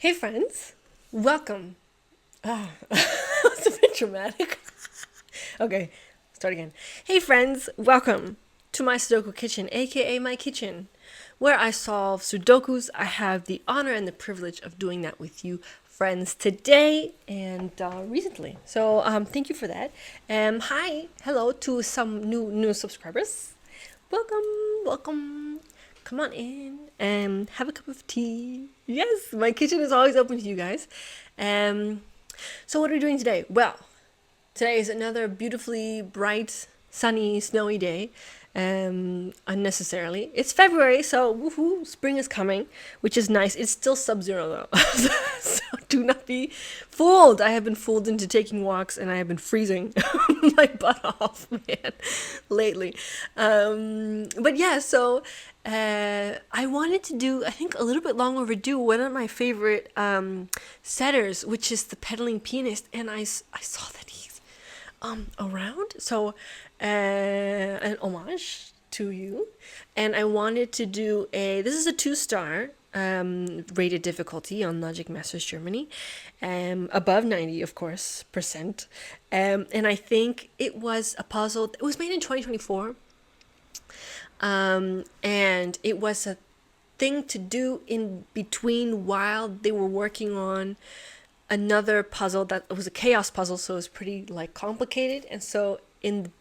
Hey friends, welcome. That's a bit dramatic. Okay, start again. Hey friends, welcome to my Sudoku kitchen, aka my kitchen, where I solve Sudokus. I have the honor and the privilege of doing that with you friends today and recently. So thank you for that. Hi, hello to some new subscribers. Welcome, welcome. Come on in and have a cup of tea. Yes, my kitchen is always open to you guys. Um, so what are we doing today? Well, today is another beautifully bright, sunny, snowy day. Unnecessarily. It's February, so woohoo, spring is coming, which is nice. It's still sub-zero though. So do not be fooled. I have been fooled into taking walks and I have been freezing my butt off, man, lately. But yeah, so I wanted to do, I think a little bit long overdue, one of my favorite setters, which is the Pedaling Pianist, and I saw that he's around, so an homage to you, and I wanted to do this is a 2-star rated difficulty on Logic Masters Germany, above 90 of course percent, and I think it was a puzzle. It was made in 2024, and it was a thing to do in between while they were working on another puzzle that was a chaos puzzle, so it was pretty like complicated. And so in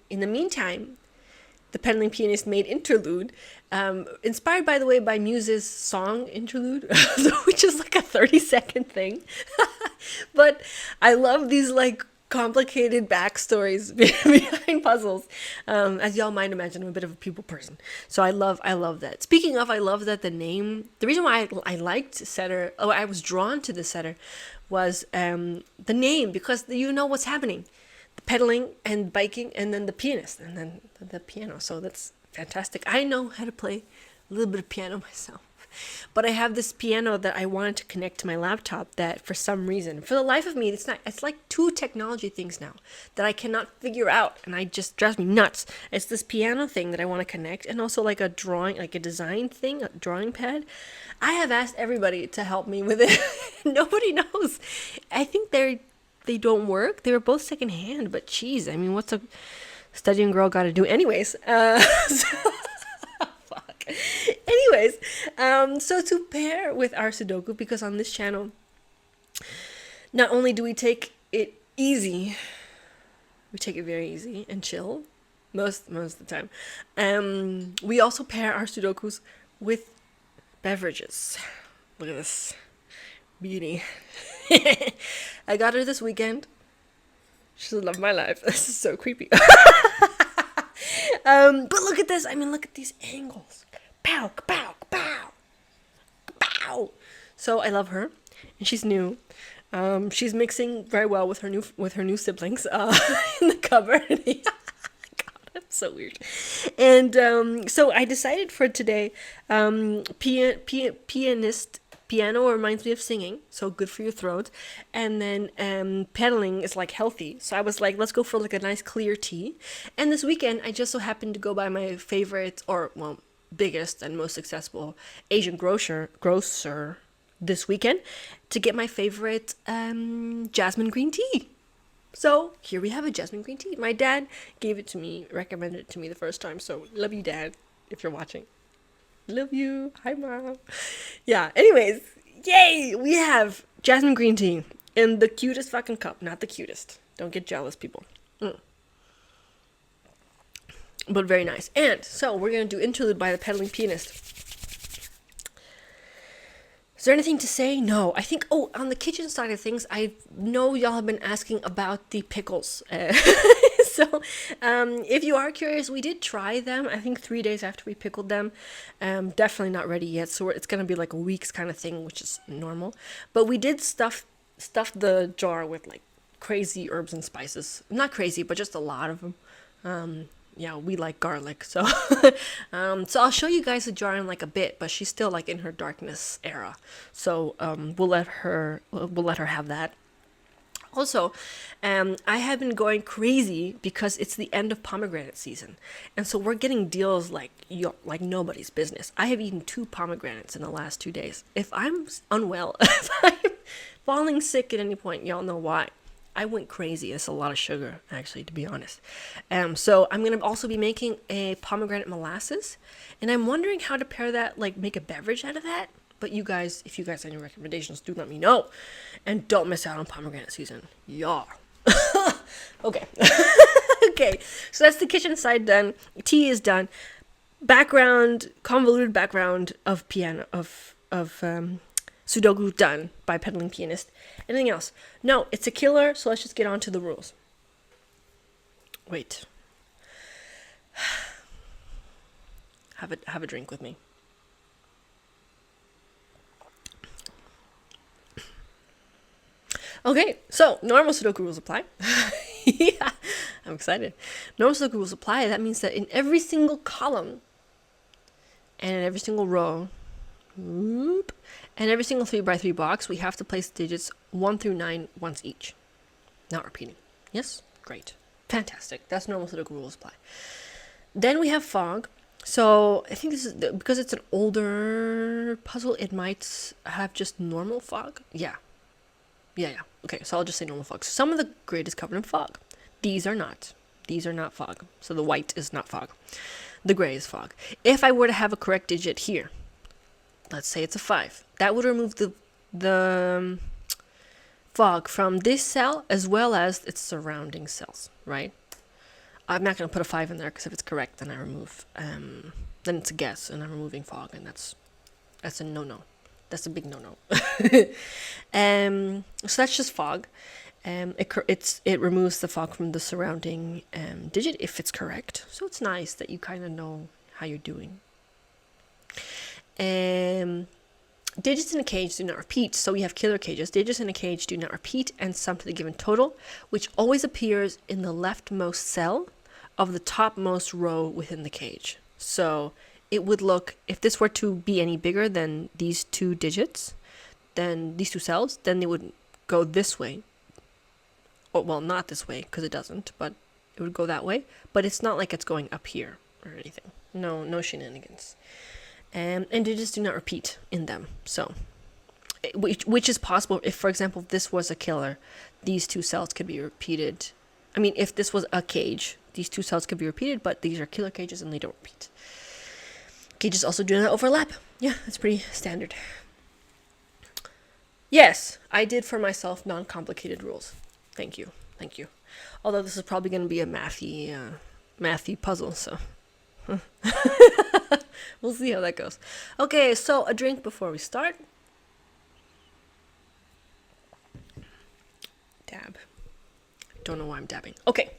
the meantime, the Pedaling Pianist made interlude, inspired by the way by Muse's song interlude, which is like a 30-second thing. But I love these like complicated backstories behind puzzles. As y'all might imagine, I'm a bit of a people person, so I love that. Speaking of, I love that the reason why I liked setter, I was drawn to the setter, was the name, because you know what's happening, the pedaling and biking, and then the pianist, and then the piano. So that's fantastic. I know how to play a little bit of piano myself. But I have this piano that I wanted to connect to my laptop that for some reason, for the life of me, it's like two technology things now that I cannot figure out, and I just drives me nuts. It's this piano thing that I want to connect, and also like a drawing, like a design thing, a drawing pad. I have asked everybody to help me with it. Nobody knows. I think they don't work. They were both secondhand, but geez, I mean, what's a studying girl got to do anyways? Anyways, so to pair with our Sudoku, because on this channel, not only do we take it easy, we take it very easy and chill most of the time. We also pair our Sudokus with beverages. Look at this beauty. I got her this weekend. She's the love of my life. This is so creepy. But look at this. I mean, look at these angles. Pow, pow, pow, pow. So I love her, and she's new. She's mixing very well with her new siblings in the cupboard. God, that's so weird. And so I decided for today, piano reminds me of singing, so good for your throat. And then pedaling is like healthy. So I was like, let's go for like a nice clear tea. And this weekend, I just so happened to go by my favorite, or well, biggest and most successful Asian grocer this weekend to get my favorite jasmine green tea. So here we have a jasmine green tea. My dad gave it to me, recommended it to me the first time. So love you, Dad, if you're watching. Love you. Hi, Mom. Yeah, anyways, yay! We have jasmine green tea in the cutest fucking cup. Not the cutest. Don't get jealous, people. But very nice. And so we're going to do interlude by the Pedaling Pianist. Is there anything to say? No. I think, on the kitchen side of things, I know y'all have been asking about the pickles. So if you are curious, we did try them, I think 3 days after we pickled them. Definitely not ready yet, so it's going to be like a week's kind of thing, which is normal. But we did stuff the jar with like crazy herbs and spices. Not crazy, but just a lot of them. Yeah, we like garlic, so so I'll show you guys the jar in like a bit, but she's still like in her darkness era, so we'll let her have that. Also, I have been going crazy because it's the end of pomegranate season, and so we're getting deals like nobody's business. I have eaten 2 pomegranates in the last 2 days. If I'm unwell, if I'm falling sick at any point, y'all know why. I went crazy. It's a lot of sugar, actually, to be honest. So I'm gonna also be making a pomegranate molasses, and I'm wondering how to pair that, like make a beverage out of that. But you guys, if you guys have any recommendations, do let me know. And don't miss out on pomegranate season. Yeah. Okay. Okay. So that's the kitchen side done. Tea is done. Background, convoluted background of piano, of Sudoku done by Pedaling Pianist. Anything else? No, it's a killer, so let's just get on to the rules. Wait. Have a drink with me. Okay, so normal Sudoku rules apply. Yeah, I'm excited. Normal Sudoku rules apply. That means that in every single column and in every single row, and every single 3x3 box, we have to place digits 1 through 9 once each. Not repeating. Yes? Great. Fantastic. That's normal Sudoku rules apply. Then we have fog. So I think this is because it's an older puzzle, it might have just normal fog. Yeah. Okay, so I'll just say normal fog. So some of the grid is covered in fog. These are not. These are not fog. So the white is not fog. The gray is fog. If I were to have a correct digit here, let's say it's a 5, that would remove the fog from this cell as well as its surrounding cells, right? I'm not going to put a 5 in there because if it's correct, then I remove, then it's a guess and I'm removing fog, and that's a no-no. That's a big no-no. So that's just fog. It removes the fog from the surrounding digit if it's correct. So it's nice that you kind of know how you're doing. Digits in a cage do not repeat. So we have killer cages. Digits in a cage do not repeat and sum to the given total, which always appears in the leftmost cell of the topmost row within the cage. So it would look, if this were to be any bigger than these 2 digits, then these 2 cells, then they would go this way. Or, well, not this way, because it doesn't, but it would go that way. But it's not like it's going up here or anything. No shenanigans. And digits do not repeat in them. So, which is possible if, for example, if this was a killer, these 2 cells could be repeated. I mean, if this was a cage, these 2 cells could be repeated, but these are killer cages and they don't repeat. Cages also do not overlap. Yeah, that's pretty standard. Yes, I did for myself non-complicated rules. Thank you. Although this is probably going to be a mathy puzzle, so we'll see how that goes. Okay, so a drink before we start. Dab. Don't know why I'm dabbing. Okay,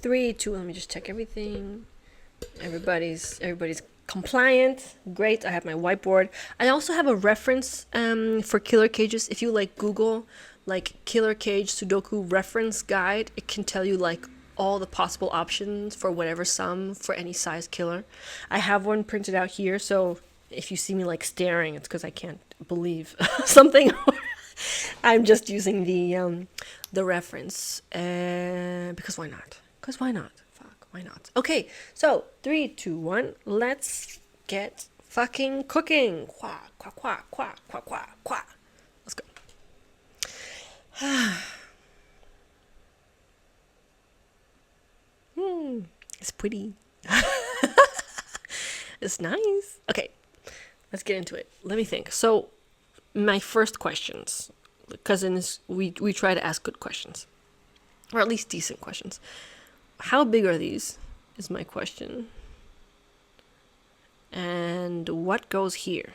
3, 2. Let me just check everything. Everybody's compliant. Great. I have my whiteboard. I also have a reference for killer cages. If you like Google like killer cage Sudoku reference guide, it can tell you like all the possible options for whatever sum for any size killer. I have one printed out here, so if you see me like staring, it's because I can't believe something. I'm just using the reference because why not? Why not? Okay, so 3, 2, 1. Let's get fucking cooking. Quack, quack, quack, quack, quack, quack, quack. Let's go. It's pretty. It's nice. Okay, let's get into it. Let me think. So, my first questions, because we try to ask good questions, or at least decent questions. How big are these, is my question. And what goes here?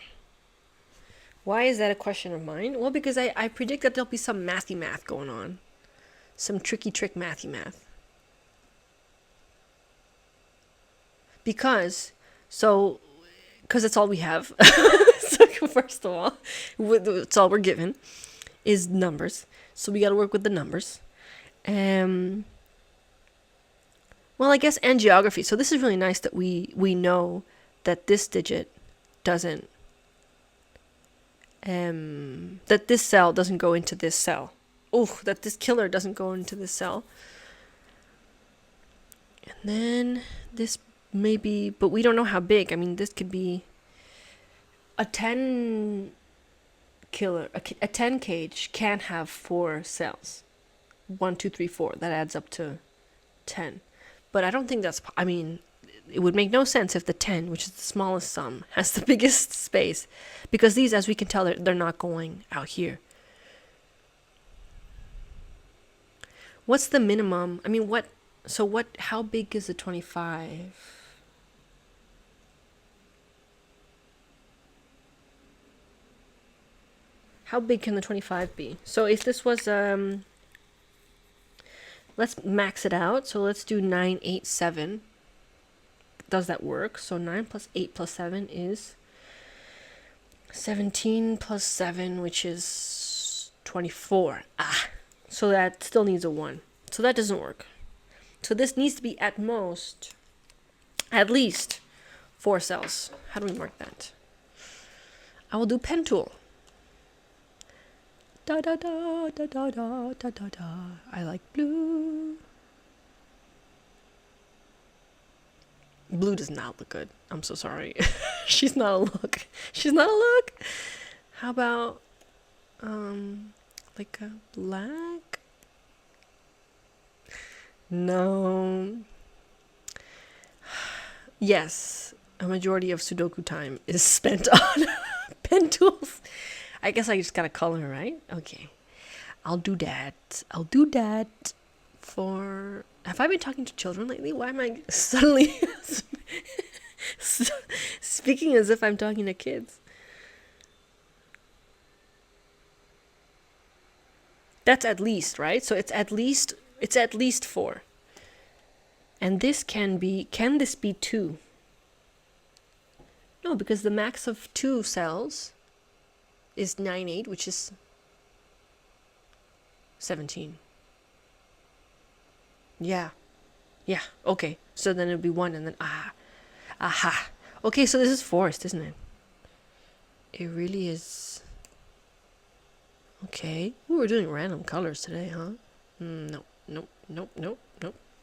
Why is that a question of mine? Well, because I predict that there'll be some mathy math going on. Some tricky trick mathy math. Because it's all we have. So first of all, it's all we're given is numbers. So we got to work with the numbers. Well, I guess, and geography. So this is really nice that we know that this digit doesn't, that this cell doesn't go into this cell. oh, that this killer doesn't go into this cell. And then this maybe, but we don't know how big. I mean, this could be a 10 killer, a 10 cage can have 4 cells. 1, 2, 3, 4. That adds up to 10. But I don't think that's, I mean, it would make no sense if the 10, which is the smallest sum, has the biggest space. Because these, as we can tell, they're not going out here. What's the minimum? I mean, how big is the 25? How big can the 25 be? So if this was, let's max it out. So let's do 9, 8, 7. Does that work? So 9 plus 8 plus 7 is 17 plus 7, which is 24. So that still needs a 1. So that doesn't work. So this needs to be at least 4 cells. How do we mark that? I will do pen tool. Da da da da da da da da da. I like blue. Blue does not look good. I'm so sorry. She's not a look. She's not a look. How about like a black? No. Yes, a majority of Sudoku time is spent on pen tools. I guess I just gotta color, right? Okay. I'll do that. I'll do that for... Have I been talking to children lately? Why am I suddenly speaking as if I'm talking to kids? That's at least, right? So it's at least 4. And this can this be 2? No, because the max of 2 cells is 9, 8, which is 17. Yeah. Okay. So then it'll be 1 and then aha. Okay, so this is forced, isn't it? It really is. Okay. Ooh, we're doing random colors today, huh? Nope.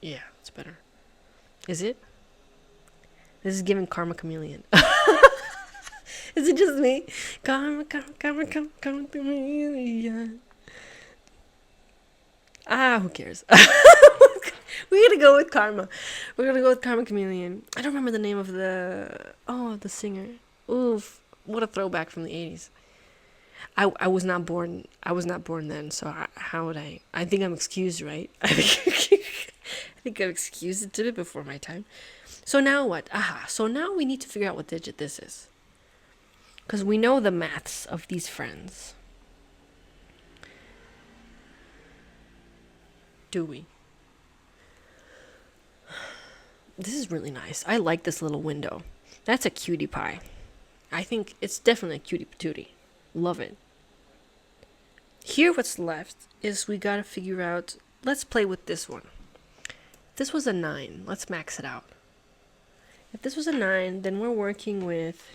Yeah, it's better. Is it? This is giving Karma Chameleon. Is it just me? Karma Chameleon. Who cares? We're gonna go with Karma. We're gonna go with Karma Chameleon. I don't remember the name of the singer. Oof, what a throwback from the 80s. I was not born. I was not born then. So how would I? I think I'm excused, right? I think I'm excused. It did it before my time. So now what? So now we need to figure out what digit this is. Because we know the maths of these friends. Do we? This is really nice. I like this little window. That's a cutie pie. I think it's definitely a cutie patootie. Love it. Here what's left is we gotta figure out... Let's play with this one. If this was a 9, let's max it out. If this was a 9, then we're working with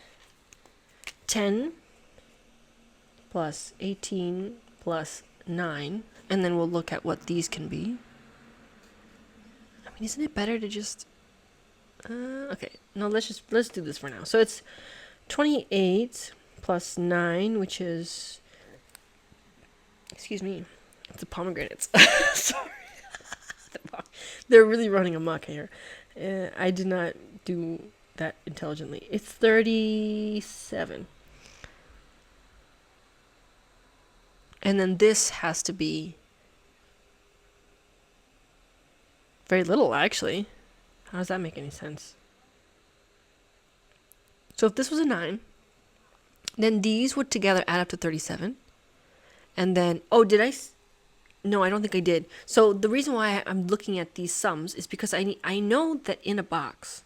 10 plus 18 plus 9. And then we'll look at what these can be. I mean, isn't it better to just... okay, no, let's do this for now. So it's 28 plus 9, which is... Excuse me. It's the pomegranates. Sorry. They're really running amok here. I did not do that intelligently. It's 37. And then this has to be very little, actually. How does that make any sense? So if this was a 9, then these would together add up to 37. And then, no, I don't think I did. So the reason why I'm looking at these sums is because I know that in a box,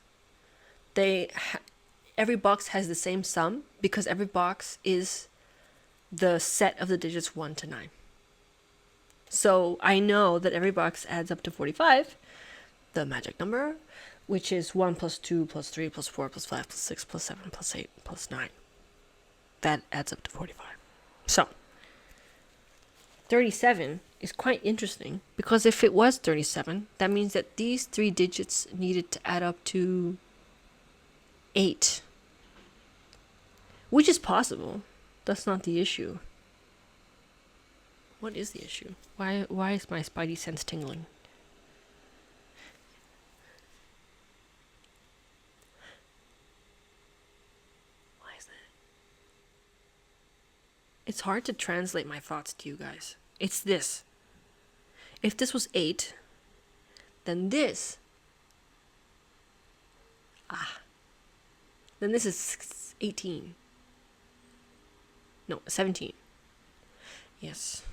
every box has the same sum because every box is the set of the digits 1 to 9. So I know that every box adds up to 45, the magic number, which is 1 plus 2 plus 3 plus 4 plus 5 plus 6 plus 7 plus 8 plus 9. That adds up to 45. So 37 is quite interesting, because if it was 37, that means that these 3 digits needed to add up to 8, which is possible. That's not the issue. What is the issue? Why is my spidey sense tingling? Why is that? It's hard to translate my thoughts to you guys. It's this. If this was 8, then this. Then this is 18. No, 17. Yes.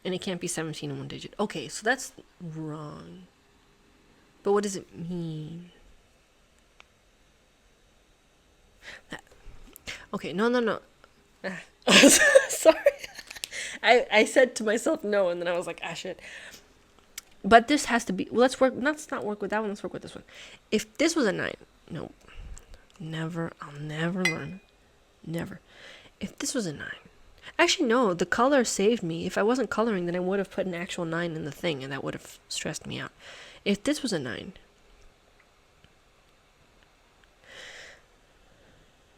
And it can't be 17 in one digit. Okay, so that's wrong. But what does it mean? Okay, no. Sorry. I said to myself no, and then I was like, shit. But this has to be, well, let's not work with that one, let's work with this one. If this was a 9, no. Never, I'll never learn. Never. If this was a 9. Actually, no, the color saved me. If I wasn't coloring, then I would have put an actual 9 in the thing, and that would have stressed me out. If this was a 9,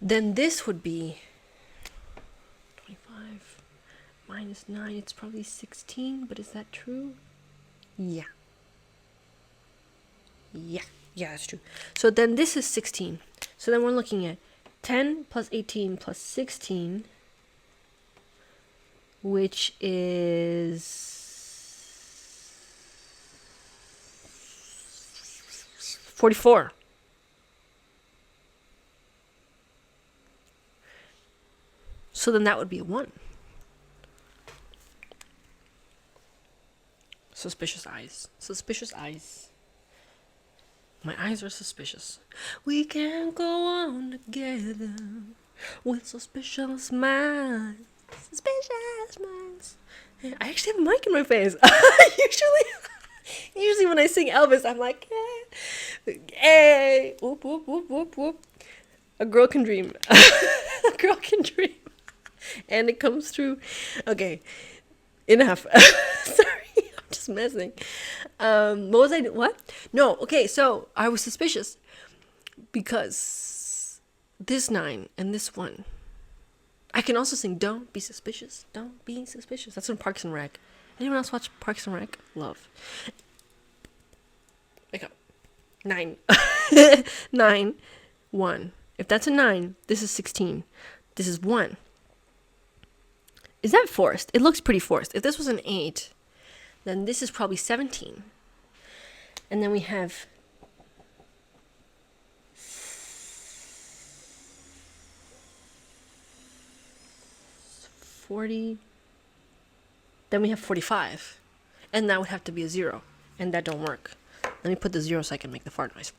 then this would be 25 minus 9. It's probably 16, but is that true? Yeah, that's true. So then this is 16. So then we're looking at 10 plus 18 plus 16, which is 44. So then that would be a 1. Suspicious eyes. Suspicious eyes. My eyes are suspicious. We can go on together with suspicious minds. Suspicious minds. I actually have a mic in my face. Usually when I sing Elvis, I'm like, hey, whoop, whoop, whoop, whoop, whoop. A girl can dream. A girl can dream. And it comes true. Okay, enough. Sorry. Just messing. What? No, okay, so I was suspicious because this 9 and this 1. I can also sing Don't Be Suspicious. Don't be suspicious. That's from Parks and Rec. Anyone else watch Parks and Rec? Love. Wake up. 9. 9. 1. If that's a 9, this is 16. This is 1. Is that forced? It looks pretty forced. If this was an 8, then this is probably 17. And then we have 40. Then we have 45. And that would have to be a 0. And that don't work. Let me put the 0 so I can make the fart noise.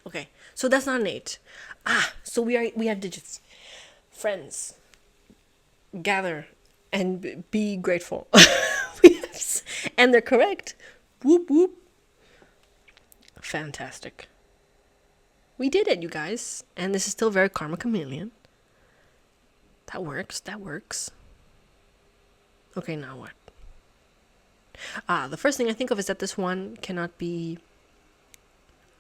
Okay, so that's not an 8. So we have digits. Friends, gather and be grateful. And they're correct. Whoop whoop. Fantastic. We did it, you guys. And this is still very Karma Chameleon. That works. Okay, now what? The first thing I think of is that this 1 cannot be...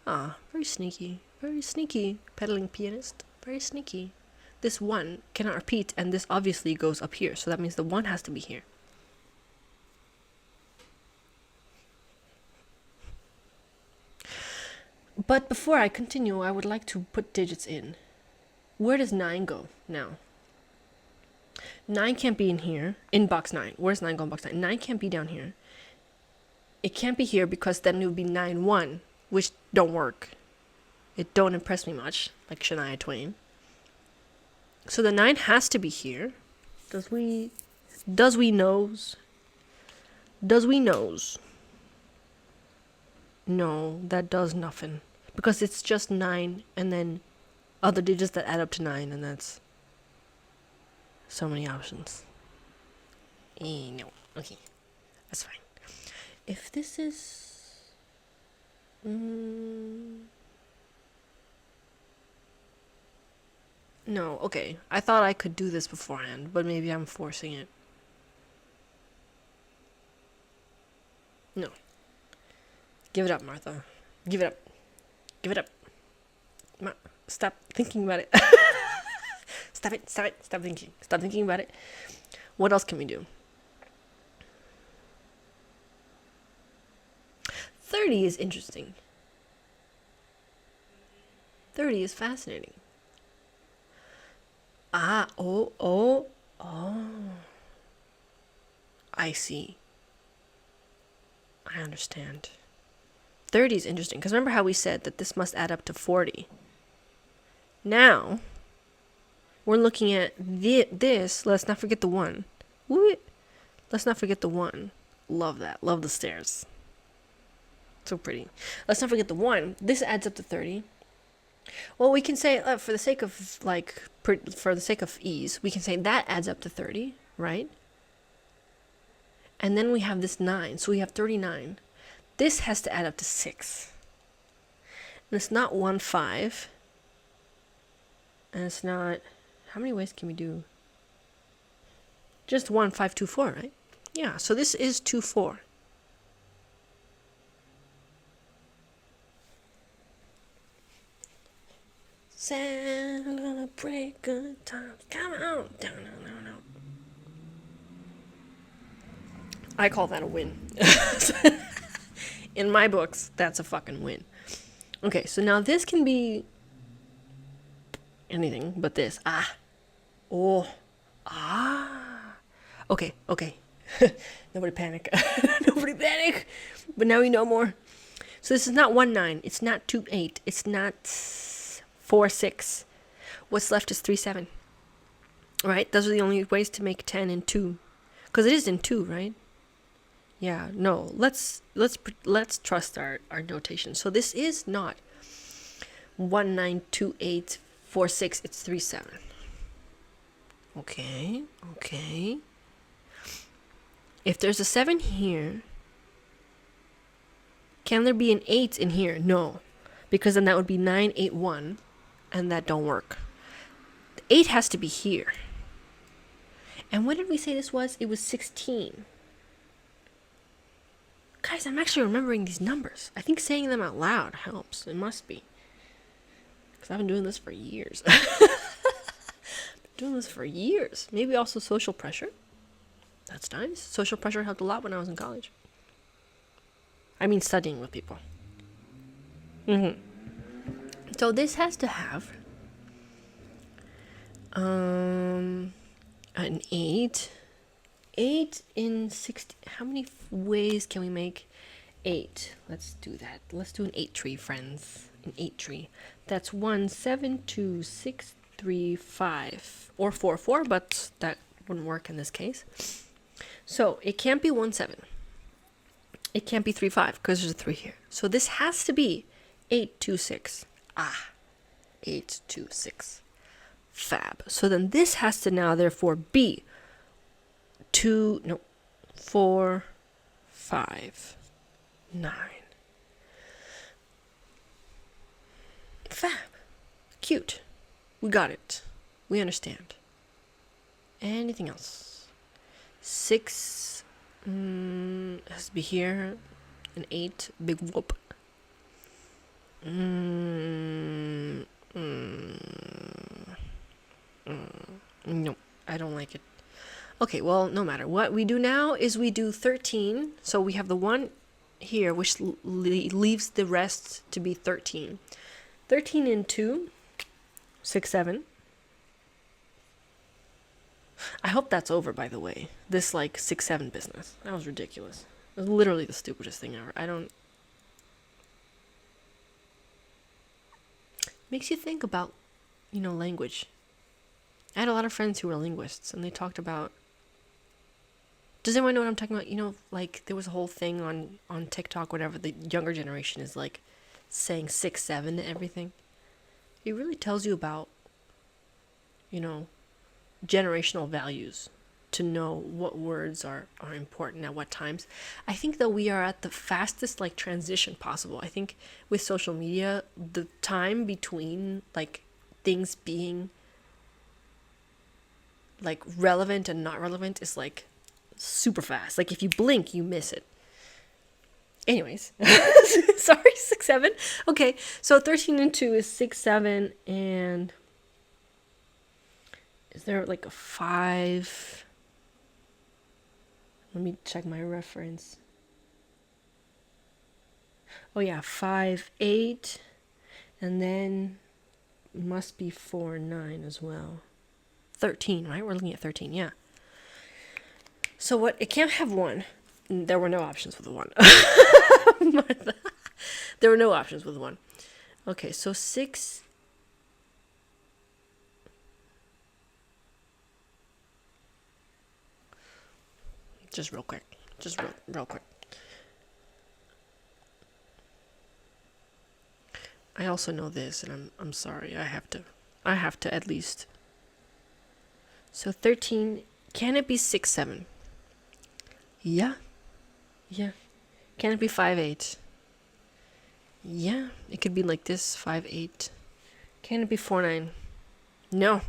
very sneaky. Very sneaky, pedaling pianist. Very sneaky. This 1 cannot repeat, and this obviously goes up here. So that means the 1 has to be here. But before I continue, I would like to put digits in. Where does 9 go now? 9 can't be in here. In box 9. Where's 9 go in box 9? 9 can't be down here. It can't be here because then it would be 9, 1, which don't work. It don't impress me much, like Shania Twain. So the 9 has to be here. Does we knows? No, that does nothing. Because it's just 9 and then other digits that add up to 9, and that's so many options. No. Okay. That's fine. If this is... No, okay. I thought I could do this beforehand, but maybe I'm forcing it. No. Give it up, Martha. Give it up. Give it up. Stop thinking about it. Stop it. Stop it. Stop thinking. Stop thinking about it. What else can we do? 30 is interesting. 30 is fascinating. Oh. I see. I understand. 30 is interesting, because remember how we said that this must add up to 40. Now, we're looking at this. Let's not forget the 1. Let's not forget the 1. Love that. Love the stairs. So pretty. Let's not forget the 1. This adds up to 30. Well, we can say, for the sake of ease, we can say that adds up to 30, right? And then we have this 9, so we have 39. This has to add up to 6. And it's not 1, 5. And it's not... How many ways can we do? Just 1, 5, 2, 4, right? Yeah, so this is 2, 4. Celebrate good times. Come on. No. I call that a win. In my books, that's a fucking win. Okay, so now this can be anything but this. Okay. Nobody panic. Nobody panic. But now we know more. So this is not 1, 9. It's not 2, 8. It's not 4, 6. What's left is 3, 7. Right? Those are the only ways to make 10 in 2. Because it is in 2, right? Yeah, no. Let's trust our notation. So this is not 1, 9, 2, 8, 4, 6. It's 3, 7. Okay. If there's a 7 here, can there be an 8 in here? No. Because then that would be 9, 8, 1. And that don't work. The 8 has to be here. And what did we say this was? It was 16. Guys, I'm actually remembering these numbers. I think saying them out loud helps. It must be. Because I've been doing this for years. Maybe also social pressure. That's nice. Social pressure helped a lot when I was in college. I mean, studying with people. So this has to have an 8. 8 in 60. How many ways can we make 8? Let's do that. Let's do an 8 tree, friends. An 8 tree. That's 1, 7, 2, 6, 3, 5. Or 4, 4, but that wouldn't work in this case. So it can't be 1, 7. It can't be 3, 5 because there's a 3 here. So this has to be 8, 2, 6. 8, 2, 6. Fab. So then this has to now therefore be 4, 5, 9. Fab. Cute. We got it. We understand. Anything else? 6 has to be here. An 8. Big whoop. No, I don't like it. Okay, well, no matter. What we do now is we do 13. So we have the 1 here, which leaves the rest to be 13. 13 in 2, 6, 7. I hope that's over, by the way. This, 6, 7 business. That was ridiculous. It was literally the stupidest thing ever. Makes you think about, language. I had a lot of friends who were linguists, and they talked about... Does anyone know what I'm talking about? There was a whole thing on TikTok, whatever, the younger generation is, saying 6, 7 to everything. It really tells you about, generational values, to know what words are important at what times. I think that we are at the fastest, transition possible. I think with social media, the time between, things being, relevant and not relevant is, super fast. If you blink, you miss it. Anyways, sorry, 6, 7. Okay, so 13 and 2 is 6, 7, and is there like a 5? Let me check my reference. Oh yeah, 5, 8, and then must be 4, 9 as well. 13, right? We're looking at 13, yeah. So what? It can't have 1. There were no options with the 1. Martha. There were no options with 1. Okay, so 6. Just real quick. Just real quick. I also know this, and I'm sorry. I have to at least. So 13. Can it be 6, 7? Yeah. Yeah. Can it be 5, 8? Yeah. It could be like this, 5, 8. Can it be 4, 9? No,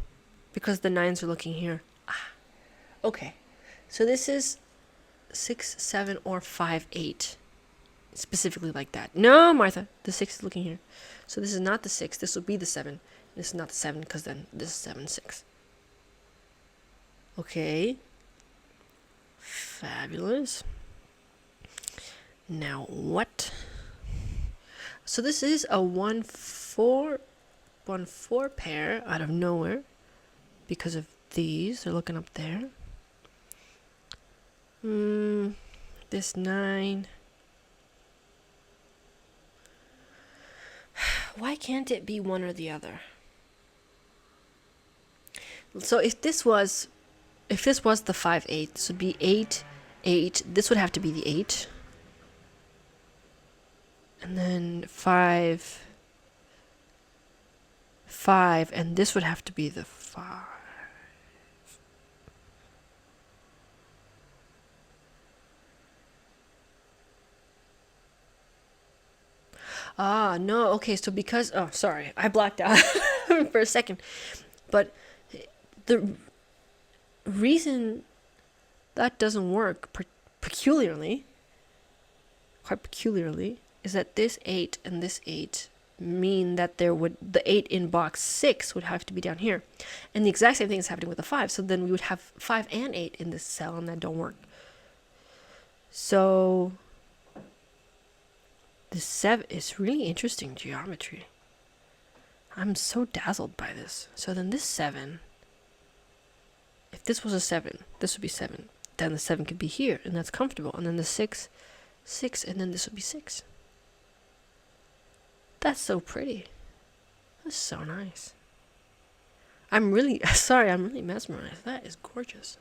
because the 9s are looking here. Okay. So this is 6, 7, or 5, 8. Specifically like that. No, Martha. The 6 is looking here. So this is not the 6. This will be the 7. This is not the 7 because then this is 7, 6. Okay. Fabulous. Now what? So this is a 1, 4 pair out of nowhere because of these. They're looking up there. This 9. Why can't it be one or the other? So if this was the 5, 8, this would be 8, 8. This would have to be the 8. And then 5, 5, and this would have to be the 5. Ah, no, okay, so because, oh, sorry, I blacked out for a second. But the reason that doesn't work quite peculiarly, is that this 8 and this 8 mean that the 8 in box 6 would have to be down here. And the exact same thing is happening with the 5. So then we would have 5 and 8 in this cell, and that don't work. So the 7 is really interesting geometry. I'm so dazzled by this. So then this 7, if this was a 7, this would be 7. Then the 7 could be here, and that's comfortable. And then the 6, 6, and then this would be 6. That's so pretty. That's so nice. I'm really mesmerized. That is gorgeous.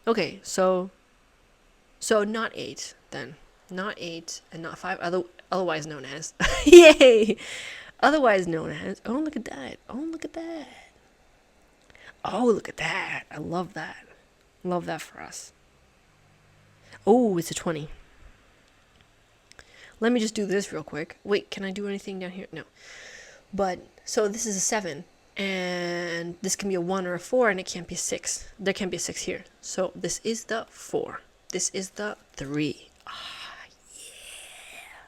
Okay, so not 8 then. Not 8 and not 5, otherwise known as. Yay! Otherwise known as. Oh, look at that. Oh, look at that. Oh, look at that. I love that. Love that for us. Oh, it's a 20. Let me just do this real quick. Wait, can I do anything down here? No. But, so this is a 7. And this can be a 1 or a 4, and it can't be a 6. There can't be a 6 here. So this is the 4. This is the 3. Ah, yeah.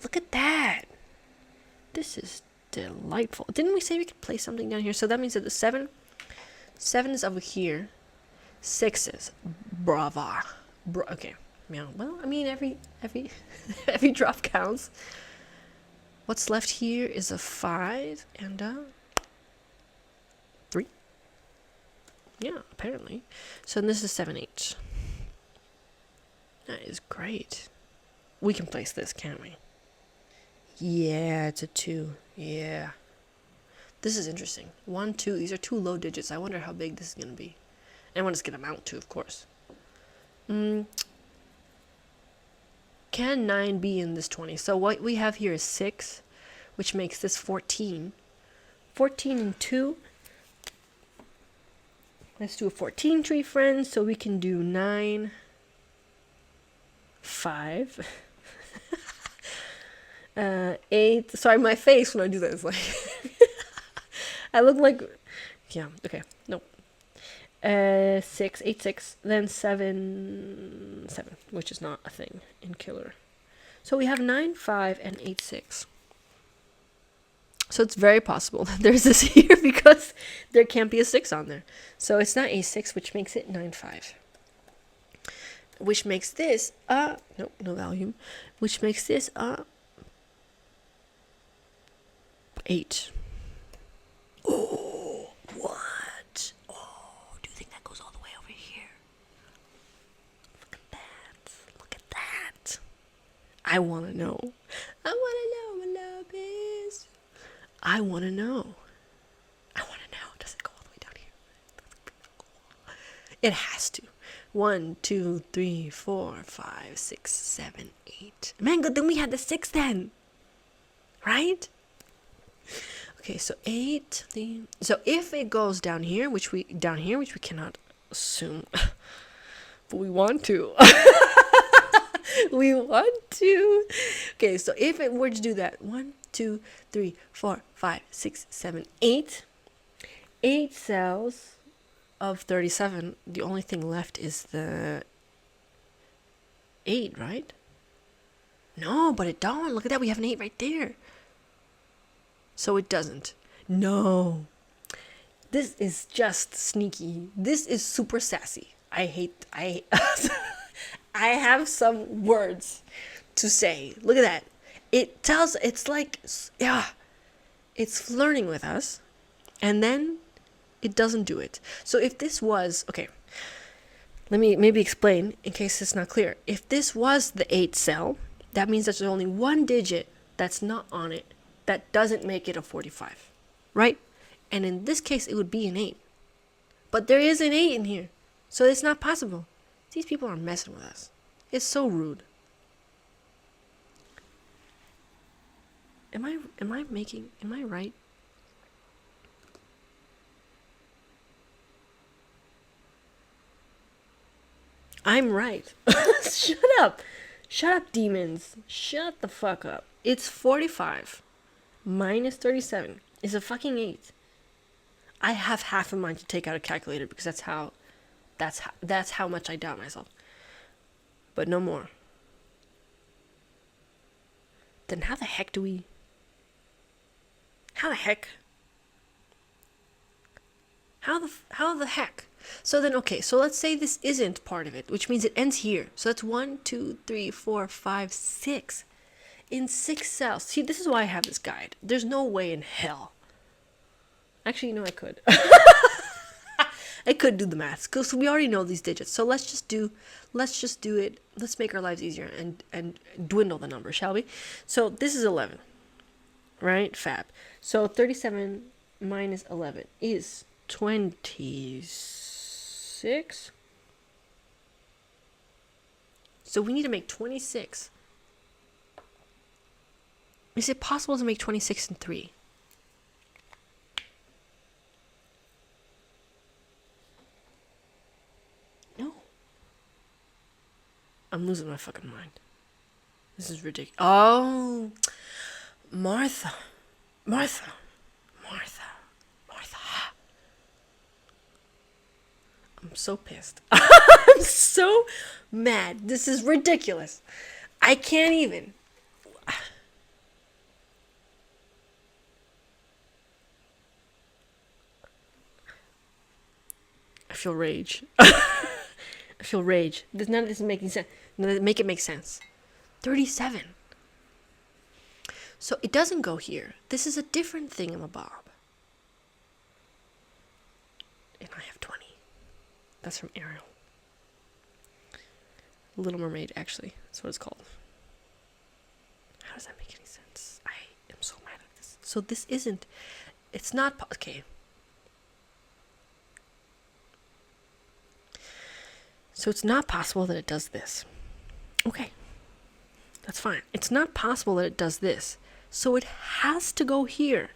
Look at that. This is delightful. Didn't we say we could place something down here? So that means that the 7 is over here. 6 is brava. Okay. Yeah. Well, I mean, every every drop counts. What's left here is a 5 and a 3. Yeah, apparently. So this is 7, 8. That is great. We can place this, can't we? Yeah, it's a 2. Yeah. This is interesting. 1, 2. These are 2 low digits. I wonder how big this is going to be. And what it's going to amount to, of course. Can 9 be in this 20? So what we have here is 6, which makes this 14. 14 and 2. Let's do a 14 tree, friends. So we can do 9, 5, 8. Sorry, my face when I do that is like... I look like... Yeah, okay. Nope. 6, 8, 6, then 7, 7, which is not a thing in killer. So we have 9, 5, and 8, 6. So it's very possible that there's this here because there can't be a 6 on there. So it's not A6, which makes it 9, 5. Which makes this no value. Which makes this 8. Oh, what? Oh, do you think that goes all the way over here? Look at that. Look at that. I want to know. I want to know what love is. I want to know. I want to know. Does it go all the way down here? It has to. 1, 2, 3, 4, 5, 6, 7, 8. Man, good. Then we had the 6 then. Right? Okay, so 8. So if it goes down here, which we cannot assume, but we want to. We want to. Okay, so if it were to do that, 1, 2, 3, 4, 5, 6, 7, 8. 8 cells of 37. The only thing left is the 8, right? No, but it don't. Look at that. We have an 8 right there. So it doesn't. No. This is just sneaky. This is super sassy. I have some words to say. Look at that. It's like, yeah, it's flirting with us, and then it doesn't do it. So if this was, okay, let me maybe explain in case it's not clear. If this was the 8 cell, that means that there's only one digit that's not on it that doesn't make it a 45, right? And in this case, it would be an 8. But there is an 8 in here, so it's not possible. These people are messing with us. It's so rude. Am I right? I'm right. Shut up. Shut up, demons. Shut the fuck up. It's 45 minus 37 is a fucking 8. I have half a mind to take out a calculator because that's how much I doubt myself. But no more. Then how the heck? How the heck? So then, okay, so let's say this isn't part of it, which means it ends here. So that's 1, 2, 3, 4, 5, 6. In 6 cells. See, this is why I have this guide. There's no way in hell. Actually, no, I could. I could do the maths because we already know these digits. So let's just do it. Let's make our lives easier and dwindle the number, shall we? So this is 11, right? Fab. So 37 minus 11 is 26. So we need to make 26. Is it possible to make 26 and 3? No. I'm losing my fucking mind. This is ridiculous. Oh, Martha. I'm so pissed. I'm so mad. This is ridiculous. I can't even. I feel rage. I feel rage. None of this is making sense. Make it make sense. 37. So it doesn't go here. This is a different thingamabob. And I have 20. That's from Ariel. Little Mermaid, actually. That's what it's called. How does that make any sense? I am so mad at this. So this isn't... It's not... Okay. So it's not possible that it does this. Okay. That's fine. It's not possible that it does this. So it has to go here.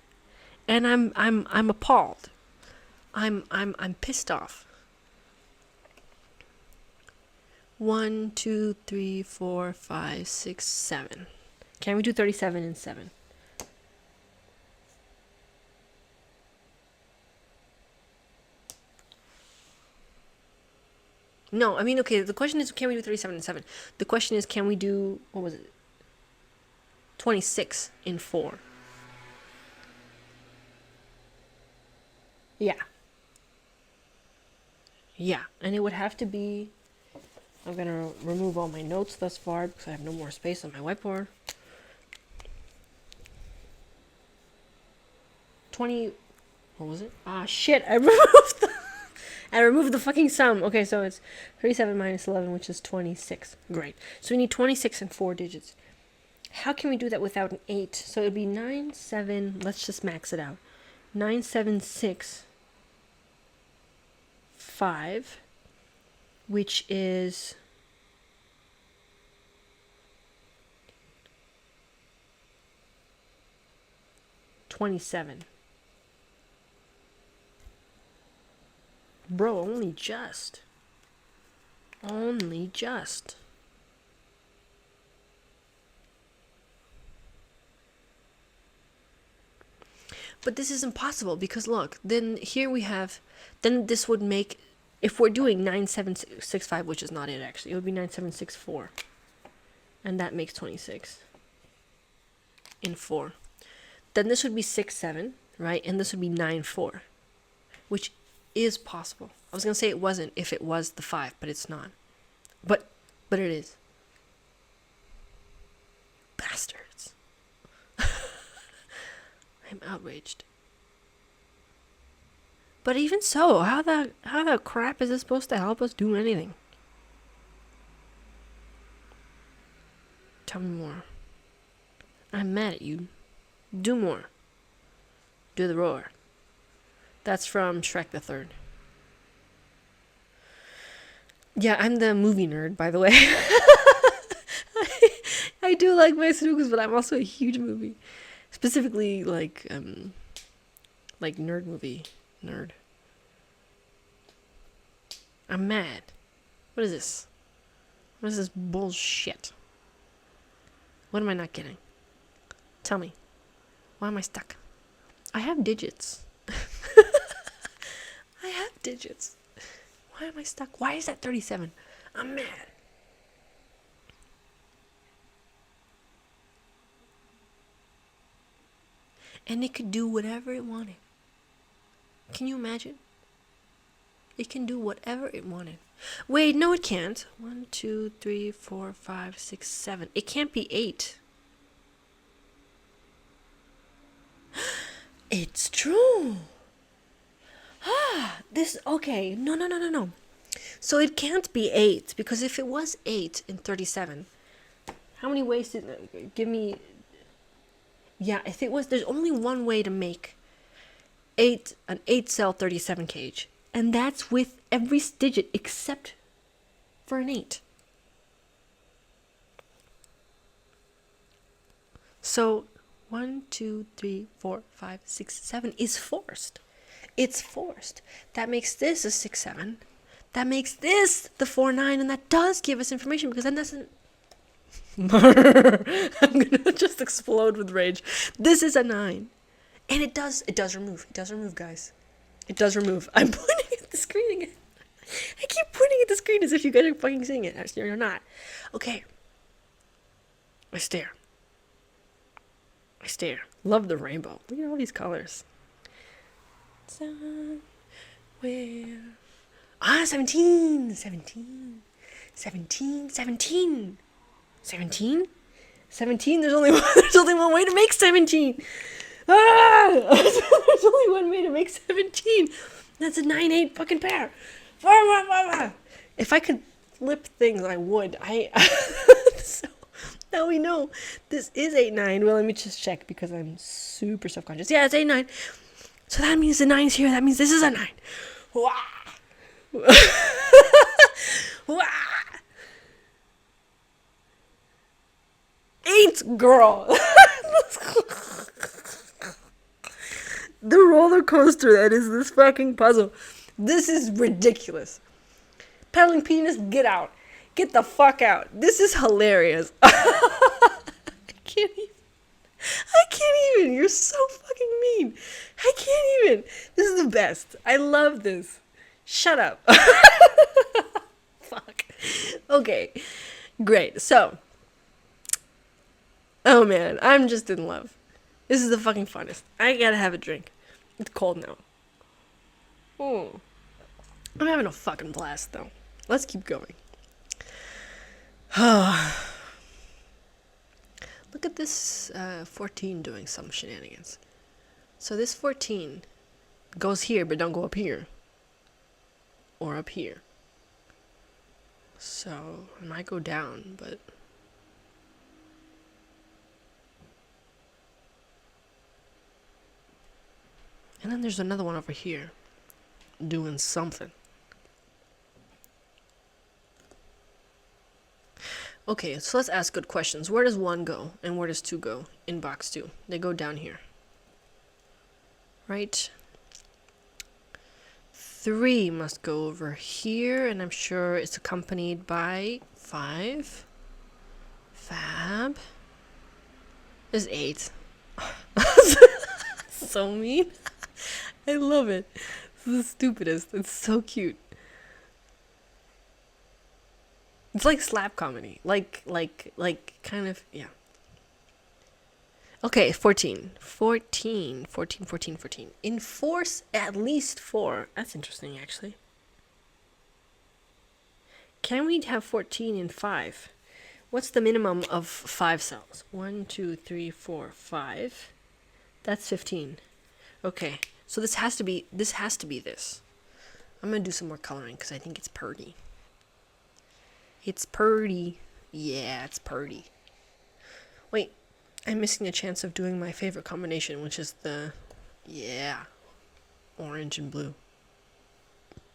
And I'm appalled. I'm pissed off. 1, 2, 3, 4, 5, 6, 7. Can we do 37 and 7? No, I mean, okay, the question is, can we do 37 and 7? The question is, can we do, what was it? 26 in 4. Yeah. Yeah, and it would have to be, I'm going to remove all my notes thus far because I have no more space on my whiteboard. 20, what was it? Ah, shit, I removed the fucking sum. Okay, so it's 37 minus 11, which is 26. Great. So we need 26 and 4 digits. How can we do that without an 8? So it would be 9, 7, let's just max it out. 9, 7, 6, 5, which is 27. Bro, only just. Only just. But this is impossible because look, then here we have, then this would make, if we're doing 9765, which is not it actually, it would be 9764. And that makes 26 in 4. Then this would be 6, 7, right? And this would be 9, 4, which is possible. I was going to say it wasn't if it was the 5, but it's not. But it is. Bastards. I'm outraged. But even so, how the crap is this supposed to help us do anything? Tell me more. I'm mad at you. Do more. Do the roar. That's from Shrek the Third. Yeah, I'm the movie nerd, by the way. I do like my Sudokus, but I'm also a huge movie. Specifically, like nerd movie. Nerd. I'm mad. What is this? What is this bullshit? What am I not getting? Tell me. Why am I stuck? I have digits. I have digits. Why am I stuck? Why is that 37? I'm mad. And it could do whatever it wanted. Can you imagine? It can do whatever it wanted. Wait, no it can't. 1, 2, 3, 4, 5, 6, 7. It can't be 8. It's true. Okay. No. So it can't be 8, because if it was 8 in 37, how many ways did, give me, yeah, if it was, there's only one way to make an 8 cell 37 cage, and that's with every digit except for an 8. So 1, 2, 3, 4, 5, 6, 7 is forced. It's forced. That makes this a 6, 7. That makes this the 4, 9, and that does give us information, because that doesn't. I'm gonna just explode with rage. This is a 9, and it does remove. It does remove, guys. It does remove. I'm pointing at the screen again. I keep pointing at the screen as if you guys are fucking seeing it. You're not. Okay. I stare. Love the rainbow. Look at all these colors. Somewhere. 17. 17. 17? There's only one way to make 17. There's only one way to make 17. That's a 9-8 fucking pair. If I could flip things, I would. So now we know this is 8-9. Well, let me just check because I'm super self-conscious. Yeah, it's 8-9. So that means the 9's here. That means this is a 9. Wah! Wah! 8, girl. The roller coaster that is this fucking puzzle. This is ridiculous. Pedaling pianist, get out. Get the fuck out. This is hilarious. I can't even. You're so fucking mean. I can't even. This is the best. I love this. Shut up. Okay, great. So, oh man, I'm just in love. This is the fucking funnest. I gotta have a drink. It's cold now. Oh, I'm having a fucking blast though. Let's keep going. Look at this 14 doing some shenanigans. So this 14 goes here, but don't go up here. Or up here. So it might go down, but... And then there's another one over here. Doing something. Okay, so let's ask good questions. Where does 1 go? And where does 2 go? In box 2. They go down here. Right? 3 must go over here, and I'm sure it's accompanied by 5. Fab. There's 8. So mean. I love it. This is the stupidest. It's so cute. It's like slap comedy. Like, kind of, yeah. Okay, 14. 14. Enforce at least 4. That's interesting, actually. Can we have 14 in 5? What's the minimum of 5 cells? 1, 2, 3, 4, 5. That's 15. Okay, so this has to be this. I'm gonna do some more coloring because I think it's purty. It's purty. Yeah, it's purty. Wait, I'm missing a chance of doing my favorite combination, which is the, yeah, orange and blue.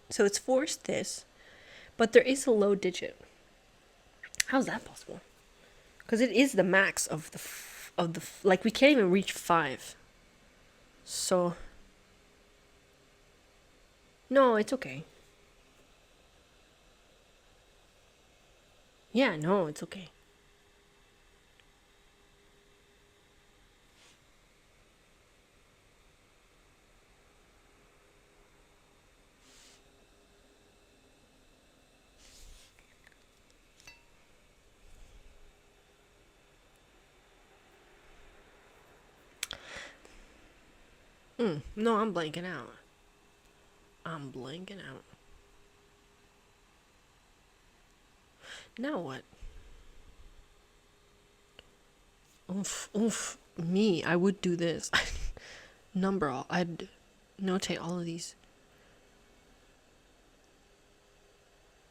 So it's forced this, but there is a low digit. How's that possible? Because it is the max of the like we can't even reach 5. So no, it's okay. Yeah, no, it's okay. No, I'm blanking out. Now what? Oof. Me, I would do this. Number all. I'd notate all of these.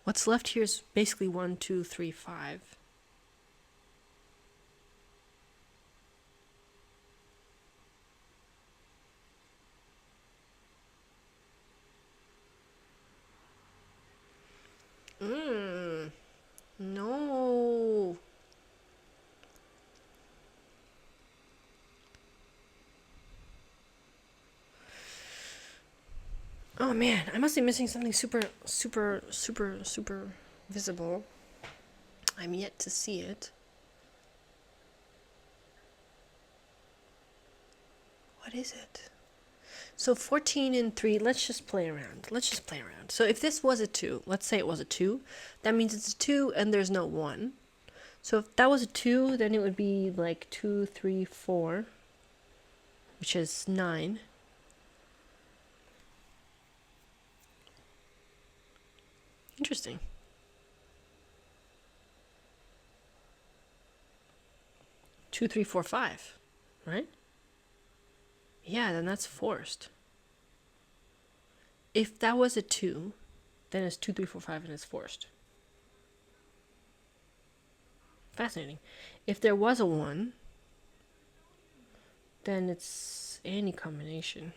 What's left here is basically 1, 2, 3, 5. No. Oh man, I must be missing something super visible. I'm yet to see it. What is it? So 14 and 3, let's just play around. So if this was a 2, let's say it was a 2, that means it's a 2 and there's no 1. So if that was a 2, then it would be like 2, 3, 4, which is 9. Interesting. Two, three, four, five, right? Yeah, then that's forced. If that was a 2, then it's 2, 3, 4, 5, and it's forced. Fascinating. If there was a 1, then it's any combination.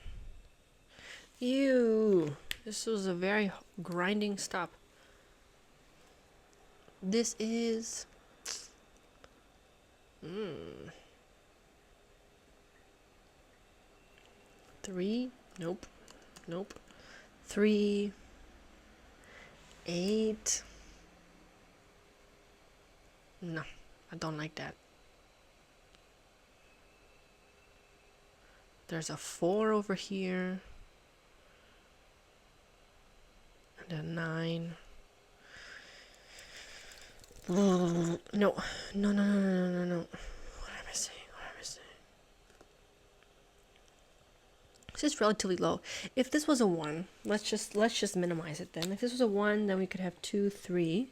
Ew. This was a very grinding stop. This is... 3? Nope. 3, 8. No, I don't like that. There's a 4 over here. And a 9. No. No, no, no, no, no, no. What am I saying? What am I saying? This is relatively low. If this was a 1, let's just minimize it then. If this was a 1, then we could have 2, 3.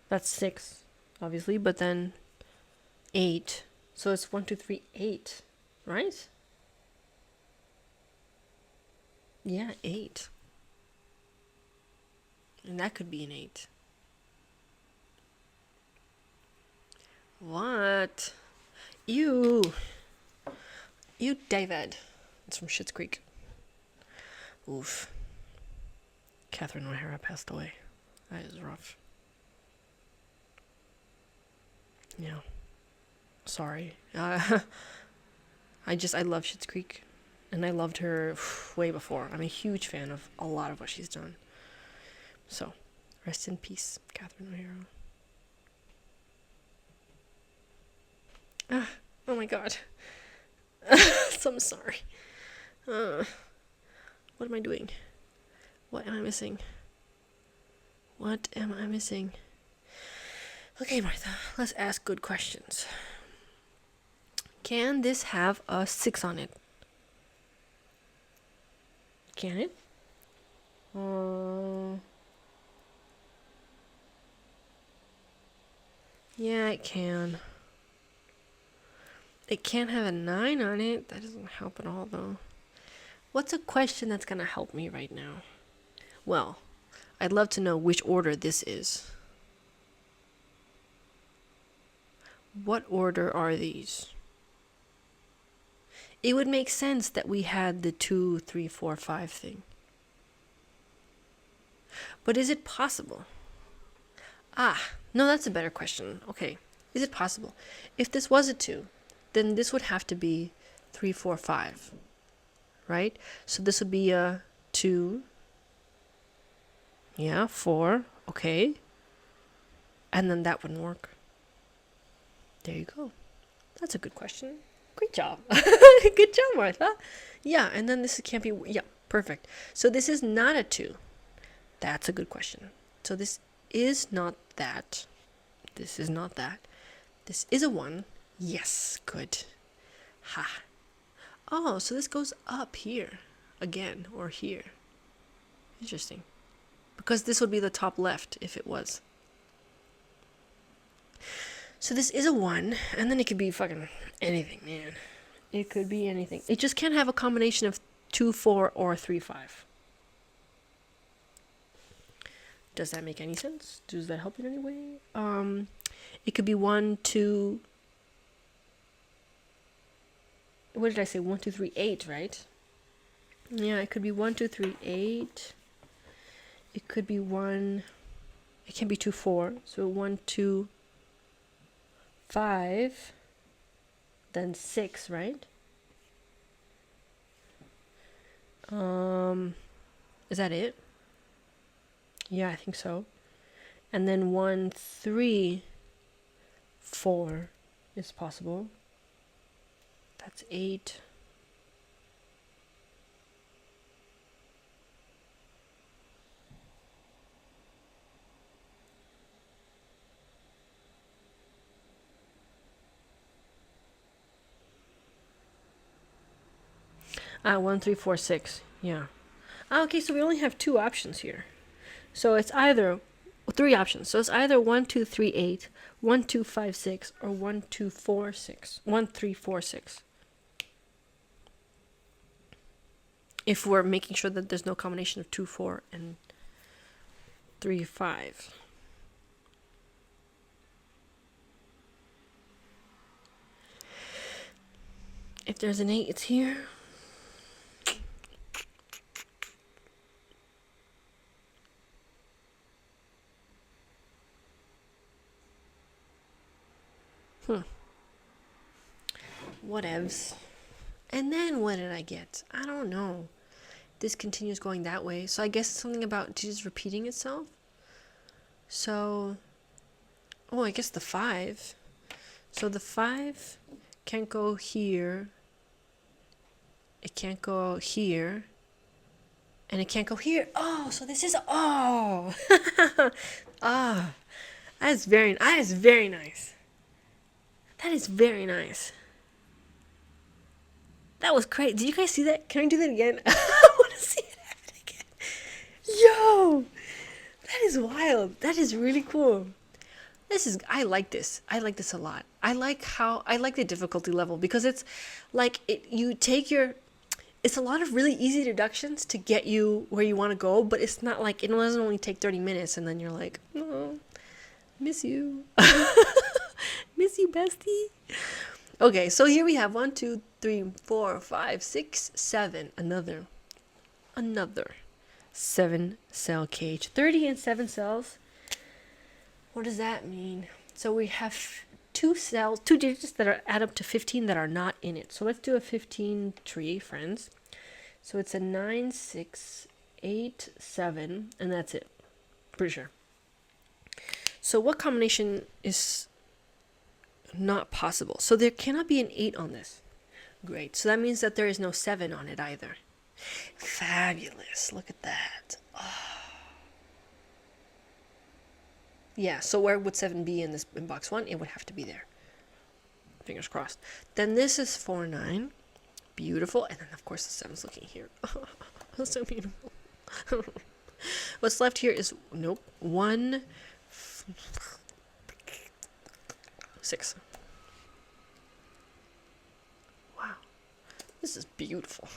That's 6, obviously, but then 8. So it's 1, 2, 3, 8, right? Yeah, 8. And that could be an 8. What? You, David. It's from Schitt's Creek. Oof. Catherine O'Hara passed away. That is rough. Yeah. Sorry. I love Schitt's Creek. And I loved her way before. I'm a huge fan of a lot of what she's done. So, rest in peace, Catherine O'Hara. Oh my god. So I'm sorry. What am I doing? What am I missing? What am I missing? Okay, Martha, let's ask good questions. Can this have a 6 on it? Can it? Yeah, it can. It can't have a 9 on it. That doesn't help at all, though. What's a question that's going to help me right now? Well, I'd love to know which order this is. What order are these? It would make sense that we had the 2, 3, 4, 5 thing. But is it possible? No, that's a better question. Okay, is it possible? If this was a 2, then this would have to be 3, 4, 5, right? So this would be a 2, 4, okay. And then that wouldn't work. There you go. That's a good question. Great job. Good job, Martha. Yeah, and then this can't be, perfect. So this is not a 2. That's a good question. So this is not that. This is not that. This is a 1. Yes, good. Ha. Oh, so this goes up here again, or here. Interesting. Because this would be the top left if it was. So this is a 1, and then it could be fucking anything, man. It could be anything. It just can't have a combination of 2, 4, or 3, 5. Does that make any sense? Does that help in any way? It could be 1, 2. What did I say? 1, 2, 3, 8, right? Yeah, it could be 1, 2, 3, 8. It could be 1. It can be 2, 4. So 1, 2, 5. Then 6, right? Is that it? Yeah, I think so. And then 1, 3, 4 is possible. That's 8. Ah, 1, 3, 4, 6. Yeah. Okay, so we only have 2 options here. So it's either 3 options. So it's either 1, 2, 3, 8, 1, 2, 5, 6, or 1, 2, 4, 6. 1, 3, 4, 6. If we're making sure that there's no combination of 2, 4, and 3, 5. If there's an 8, it's here. Whatevs. And then what did I get? I don't know. This continues going that way. So I guess something about just repeating itself. So, I guess the 5. So the 5 can't go here. It can't go here. And it can't go here. Oh, so this is, oh. Ah, that is very nice. That is very nice. That was great. Did you guys see that? Can I do that again? I want to see it happen again. Yo, that is wild. That is really cool. I like this. I like this a lot. I like the difficulty level because it's like it's a lot of really easy deductions to get you where you want to go, but it's not like, it doesn't only take 30 minutes and then you're like, oh, miss you. Miss you, bestie. Okay, so here we have 1, 2, 3, 4, 5, 6, 7. Another 7 cell cage. 30 and 7 cells. What does that mean? So we have 2 digits that add up to 15 that are not in it. So let's do a 15 tree, friends. So it's a 9, 6, 8, 7, and that's it. Pretty sure. So what combination is not possible? So there cannot be an 8 on this. Great. So that means that there is no 7 on it either. Fabulous. Look at that. Oh. Yeah, so where would 7 be in box 1? It would have to be there. Fingers crossed. Then this is 4, 9. Beautiful. And then, of course, the 7's looking here. That's so beautiful. What's left here is, nope, 1, 6. Wow. This is beautiful.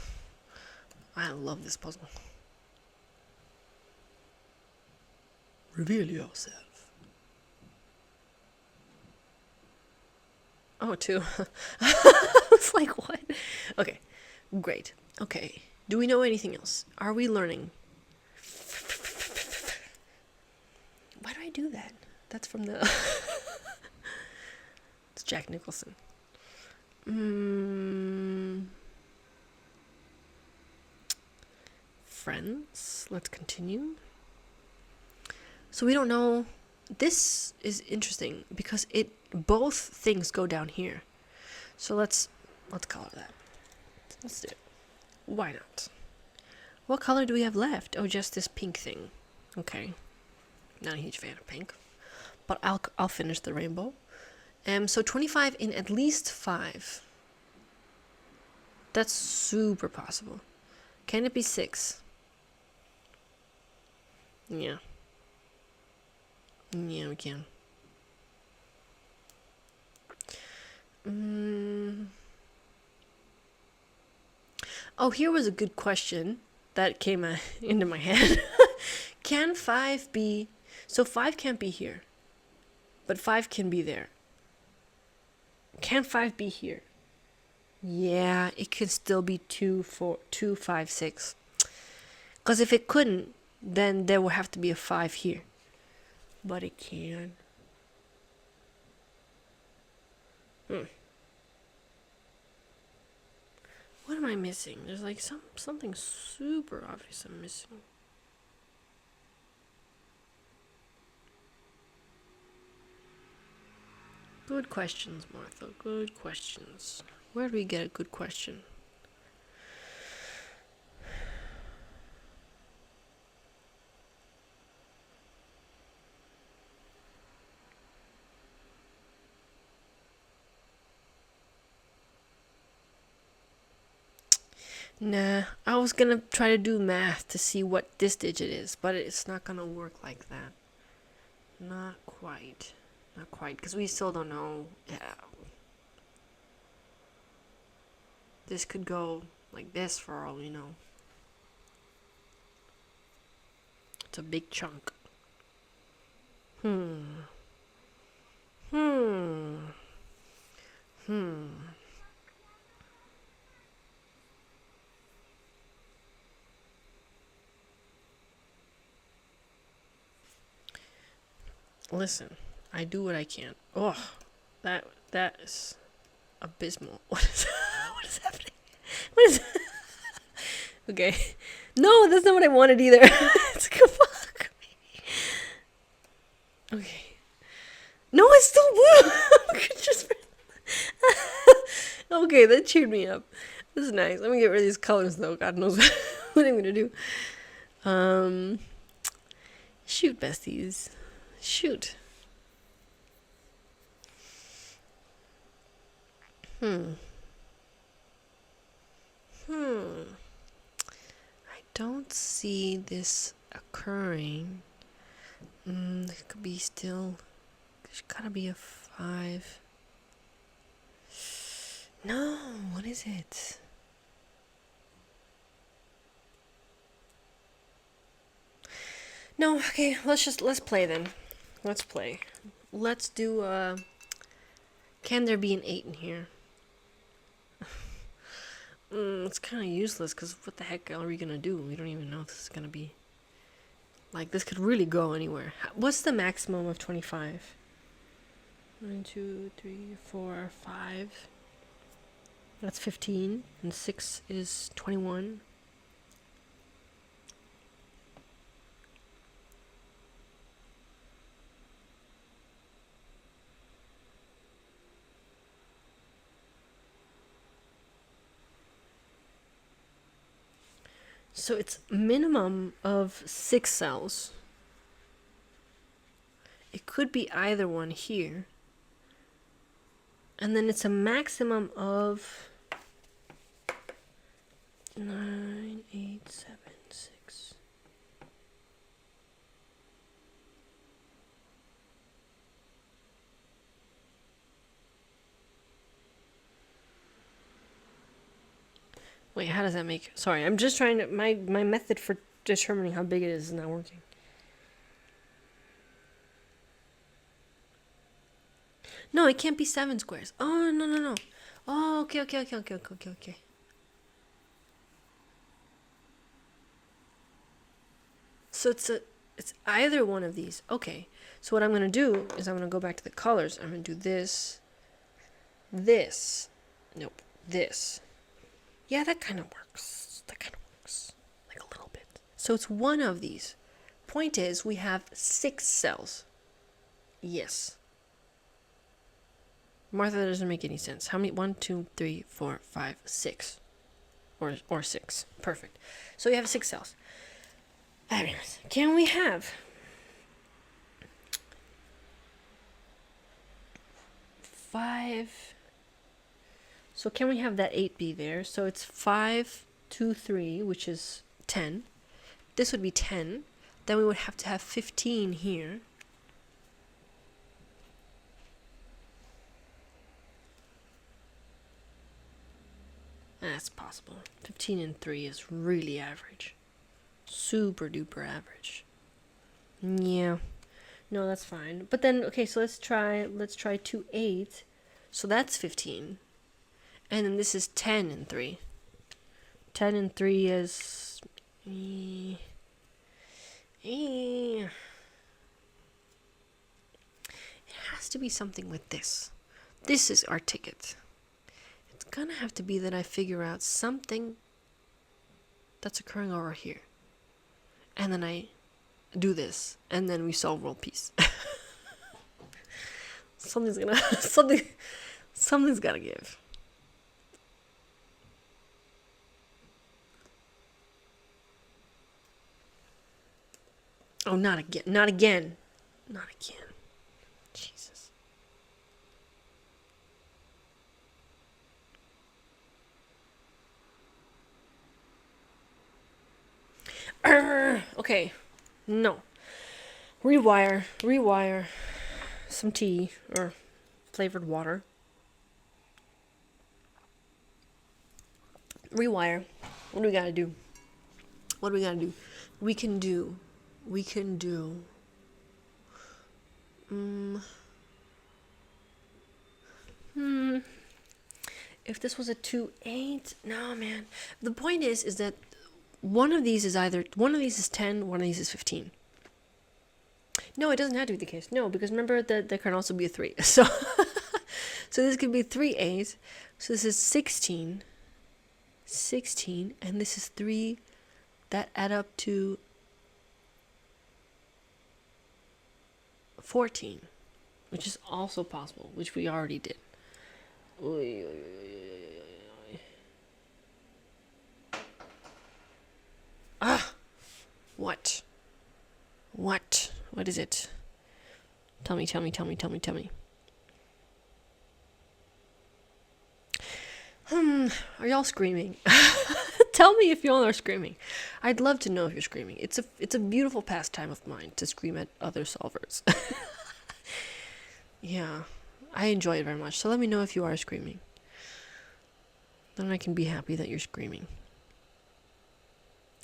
I love this puzzle. Reveal yourself. Oh, 2. I was like, what? Okay, great. Okay, do we know anything else? Are we learning? Why do I do that? That's from the... It's Jack Nicholson. Friends, let's continue. So we don't know. This is interesting because both things go down here. So let's color that. Let's do it. Why not? What color do we have left? Oh, just this pink thing. Okay. Not a huge fan of pink, but I'll finish the rainbow. So 25 in at least 5. That's super possible. Can it be 6? Yeah. Yeah, we can. Oh, here was a good question that came into my head. Can 5 be... So 5 can't be here, but 5 can be there. Can 5 be here? Yeah, it could still be 2, 4, 2, 5, 6. Because if it couldn't, then there will have to be a 5 here. But it can. What am I missing? There's like something super obvious I'm missing. Good questions, Martha. Good questions. Where do we get a good question? Nah, I was gonna try to do math to see what this digit is, but it's not gonna work like that. Not quite. Not quite, because we still don't know. Yeah. This could go like this for all we know. It's a big chunk. Listen, I do what I can. Oh, that is abysmal. What is happening? What is Okay. No, that's not what I wanted either. It's like, fuck me. Okay. No, it's still blue. Just okay, that cheered me up. This is nice. Let me get rid of these colors though. God knows what I'm gonna do. Um, shoot, besties. Shoot. I don't see this occurring. It could be still. There's gotta be a 5. No, what is it? No, okay, let's play then. Let's play. Let's do can there be an 8 in here? It's kind of useless because what the heck are we gonna do? We don't even know if this is gonna be. Like, this could really go anywhere. What's the maximum of 25? 1, 2, 3, 4, 5. That's 15. And 6 is 21. So it's minimum of 6 cells. It could be either one here. And then it's a maximum of 9, 8, 7, 6. Wait, how does that make? Sorry, I'm just trying to. My method for determining how big it is not working. No, it can't be 7 squares. Oh, no, no, no. Oh, okay. So it's either one of these. Okay. So what I'm going to do is I'm going to go back to the colors. I'm going to do this. Nope. This. Yeah, that kind of works. Like a little bit. So it's one of these. Point is, we have 6 cells. Yes. Martha, that doesn't make any sense. How many? 1, 2, 3, 4, 5, 6. Or 6. Perfect. So we have 6 cells. Fabulous. Can we have 5? So can we have that 8 be there? So it's 5, 2, 3, which is 10. This would be 10. Then we would have to have 15 here. That's possible. 15 and 3 is really average. Super duper average. Yeah. No, that's fine. But then, okay, so let's try 2, 8. So that's 15. And then this is 10 and 3. 10 and 3 is... It has to be something with this. This is our ticket. It's gonna have to be that I figure out something that's occurring over here. And then I do this. And then we solve world peace. Something's gotta give. Oh, not again. Jesus. Okay. No. Rewire. Some tea or flavored water. Rewire. What do we gotta do? We can do. If this was a 2, 8, no, man. The point is that one of these is 10, one of these is 15. No, it doesn't have to be the case. No, because remember that there can also be a 3. So, so this could be 3 8. So this is 16, and this is 3. That add up to 14, which is also possible, which we already did. What? What? What is it? Tell me. Are y'all screaming? Tell me if y'all are screaming. I'd love to know if you're screaming. It's a beautiful pastime of mine to scream at other solvers. Yeah, I enjoy it very much. So let me know if you are screaming. Then I can be happy that you're screaming.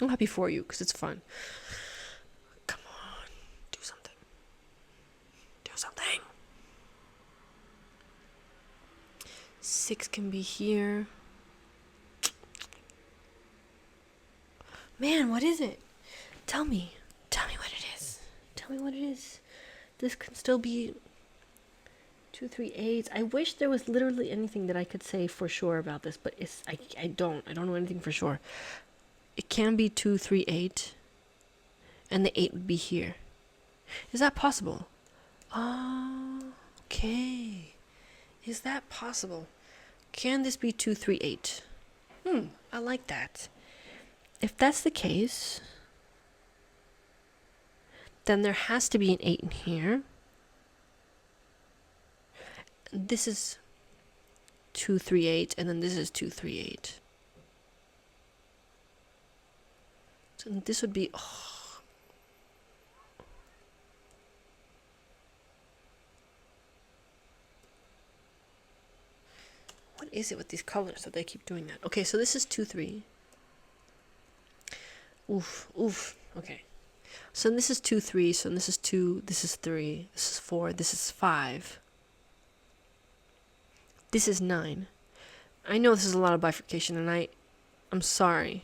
I'm happy for you because it's fun. Come on, do something. Do something. 6 can be here. Man, what is it? Tell me what it is. Tell me what it is. This can still be 2, 3, 8. I wish there was literally anything that I could say for sure about this, but I don't know anything for sure. It can be 2, 3, 8, and the 8 would be here. Is that possible? Okay. Is that possible? Can this be 2, 3, 8? I like that. If that's the case, then there has to be an 8 in here. This is 2, 3, 8, and then this is 2, 3, 8. So this would be... What is it with these colors that they keep doing that? Okay, so this is 2, 3. Oof. Okay. So this is 2, 3. So this is 2. This is 3. This is 4. This is 5. This is 9. I know this is a lot of bifurcation, and I'm sorry.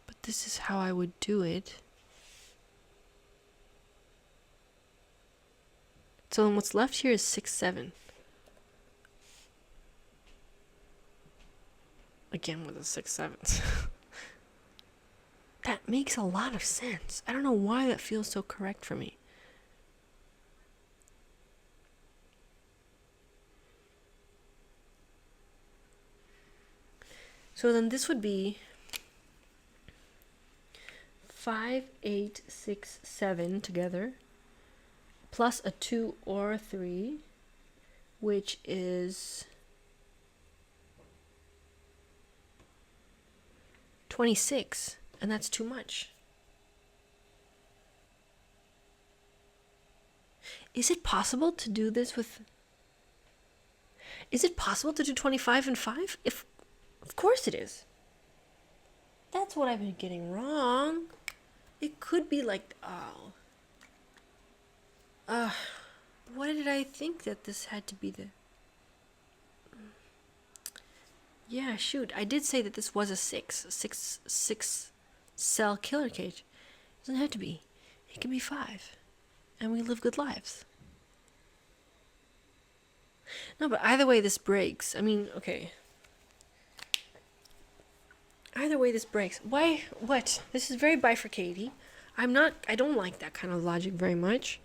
But this is how I would do it. So then what's left here is 6, 7. Again with the 6, 7s. That makes a lot of sense. I don't know why that feels so correct for me. So then this would be 5, 8, 6, 7 together, plus a 2 or a 3, which is 26, and that's too much. Is it possible to do this with... Is it possible to do 25 and 5? Of course it is. That's what I've been getting wrong. It could be like... What did I think that this had to be the... Yeah, shoot. I did say that this was a 6 cell killer cage. It doesn't have to be. It can be 5. And we live good lives. No, but either way this breaks. I mean, okay. Either way this breaks. Why? What? This is very bifurcated. I don't like that kind of logic very much.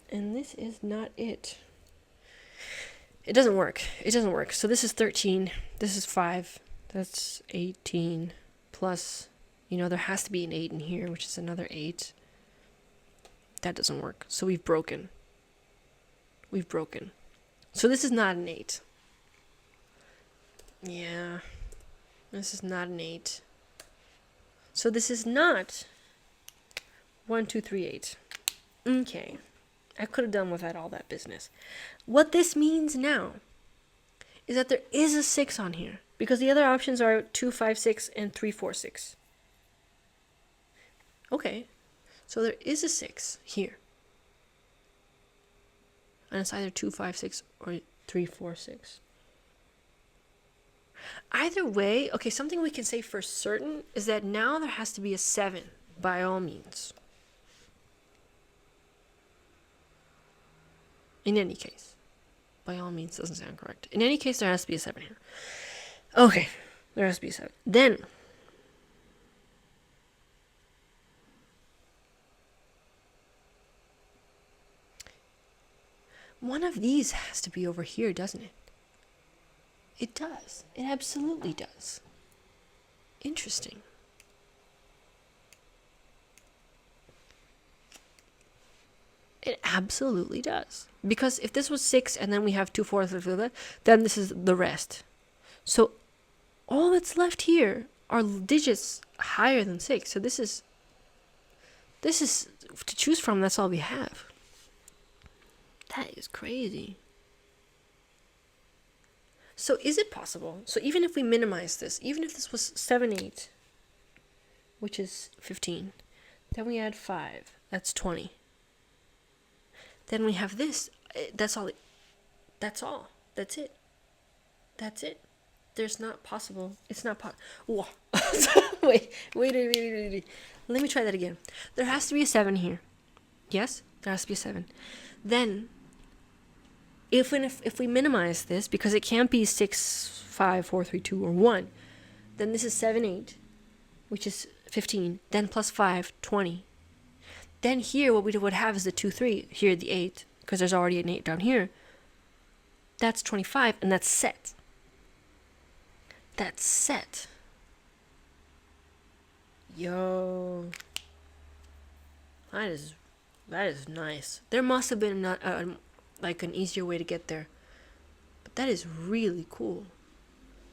And this is not it. It doesn't work. So this is 13. This is 5. That's 18. Plus, there has to be an 8 in here, which is another 8. That doesn't work. So we've broken. So this is not an 8. Yeah. This is not an 8. So this is not 1, 2, 3, 8. Okay. I could have done without all that business. What this means now is that there is a 6 on here, because the other options are 2, 5, 6, and 3, 4, 6. Okay. So there is a 6 here. And it's either 2, 5, 6 or 3, 4, 6. Either way, okay, something we can say for certain is that now there has to be a 7, by all means. In any case. By all means doesn't sound correct. In any case, there has to be a 7 here. Okay, there has to be a 7. Then, one of these has to be over here, doesn't it? It does. It absolutely does. Interesting. It absolutely does. Because if this was 6 and then we have 2/4 of that, then this is the rest. So all that's left here are digits higher than 6. So this is to choose from. That's all we have. That is crazy. So is it possible? So even if we minimize this, even if this was 7, 8, which is 15, then we add 5, that's 20. Then we have this. That's all. That's all. That's it. That's it. There's not possible. It's not possible. Wait. Let me try that again. There has to be a 7 here. Yes, there has to be a 7. Then, if we minimize this, because it can't be 6, 5, 4, 3, 2, or 1, then this is 7, 8, which is 15. Then plus 5, 20. Then here, what we would have is the 2, 3. Here, the 8, because there's already an 8 down here. That's 25, and that's set. That's set. Yo. That is nice. There must have been like an easier way to get there. But that is really cool.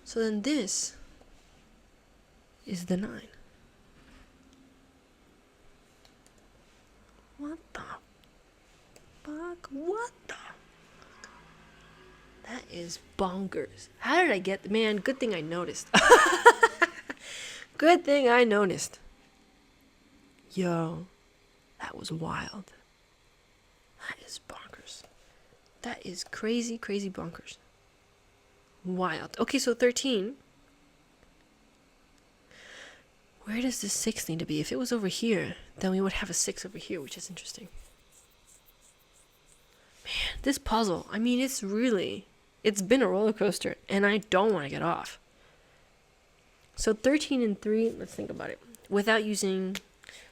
So then this is the 9. What the fuck? What the? That is bonkers. How did I get... Man, good thing I noticed. Good thing I noticed. Yo, that was wild. That is bonkers. That is crazy, crazy bonkers. Wild. Okay, so 13. Where does this 6 need to be? If it was over here, then we would have a 6 over here, which is interesting. Man, this puzzle, I mean, it's been a roller coaster, and I don't want to get off. So 13 and 3, let's think about it. Without using,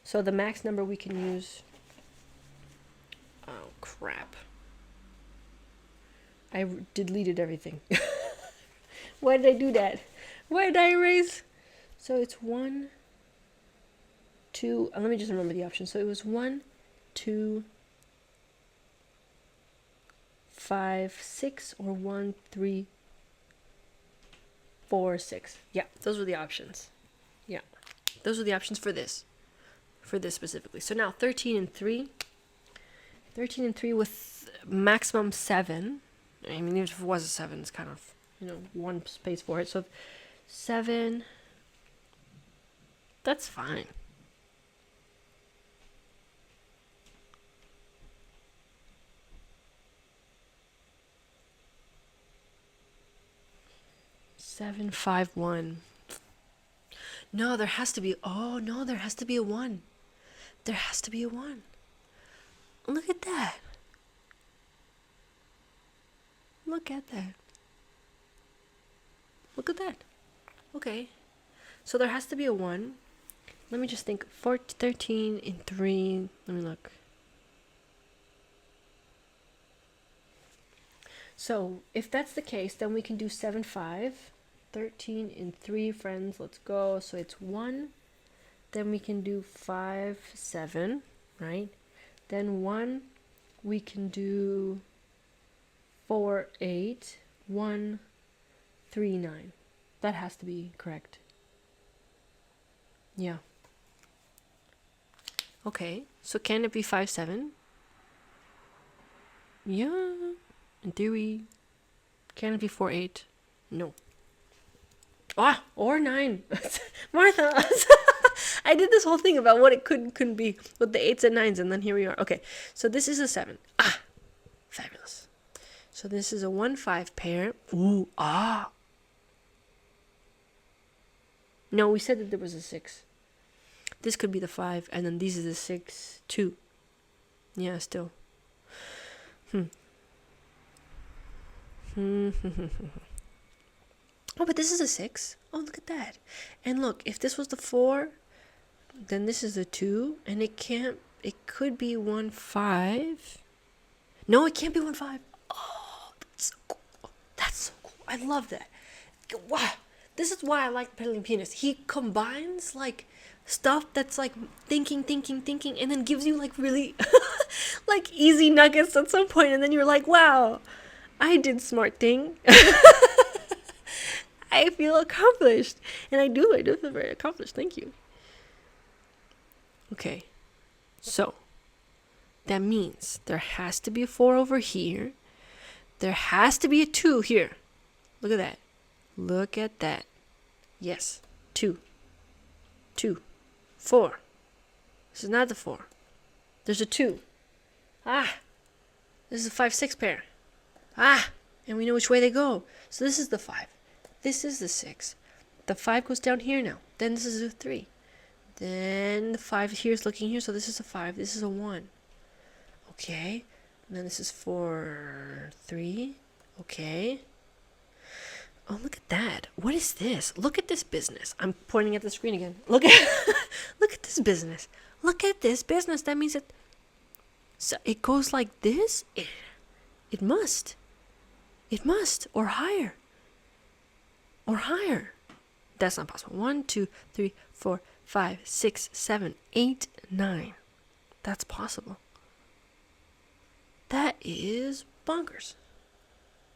so the max number we can use, oh crap. I deleted everything. Why did I do that? Why did I erase? So it's 1, 2, let me just remember the options. So it was 1, 2, 5, 6, or 1, 3, 4, 6. Yeah, those were the options. Yeah, those were the options for this specifically. So now 13 and 3. 13 and 3 with maximum 7. I mean, even if it was a 7, it's kind of, one space for it. So 7, that's fine. Seven, 5, 1. No, there has to be. Oh no, there has to be a 1. There has to be a 1. Look at that. Look at that. Look at that. Okay. So there has to be a 1. Let me just think. 13 and 3. Let me look. So if that's the case, then we can do 7, 5. 13 and 3, friends. Let's go. So it's 1. Then we can do 5, 7, right? Then 1, we can do 4, 8, 1, 3, 9. That has to be correct. Yeah. Okay. So can it be 5, 7? Yeah. In theory. Can it be 4, 8? No. Or 9. Martha. I did this whole thing about what it couldn't be with the 8s and 9s, and then here we are. Okay, so this is a 7. Fabulous. So this is a 1, 5 pair. Ooh, No, we said that there was a 6. This could be the 5, and then these are the 6, 2. Yeah, still. Oh, but this is a 6. Oh, look at that. And look, if this was the 4, then this is the 2, and it could be 1, 5. No, it can't be 1, 5. Oh, that's so cool. That's so cool. I love that. Wow. This is why I like the Pedaling Pianist. He combines like stuff that's like thinking, and then gives you like really like easy nuggets at some point, and then you're like, wow, I did smart thing. I feel accomplished. And I do feel very accomplished. Thank you. Okay. So that means there has to be a 4 over here. There has to be a 2 here. Look at that. Look at that. Yes. 2. 2. 4. This is not the 4. There's a 2. Ah. This is a 5, 6 pair. Ah. And we know which way they go. So this is the 5. This is the 6. The 5 goes down here now. Then this is a 3. Then the 5 here is looking here. So this is a 5. This is a 1. Okay. And then this is 4, 3. Okay. Oh, look at that. What is this? Look at this business. I'm pointing at the screen again. Look at this business. Look at this business. That means so it goes like this. It must. It must. Or higher. Or higher. That's not possible. 1, 2, 3, 4, 5, 6, 7, 8, 9. That's possible. That is bonkers.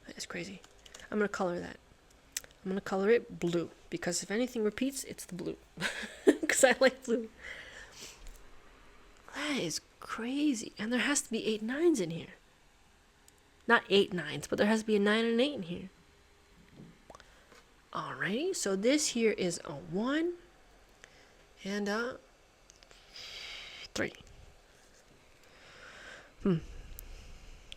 That is crazy. I'm going to color that. I'm going to color it blue. Because if anything repeats, it's the blue. Because I like blue. That is crazy. And there has to be 8 9s in here. Not 8 9s, but there has to be a 9 and an 8 in here. Alrighty, so this here is a 1 and a 3.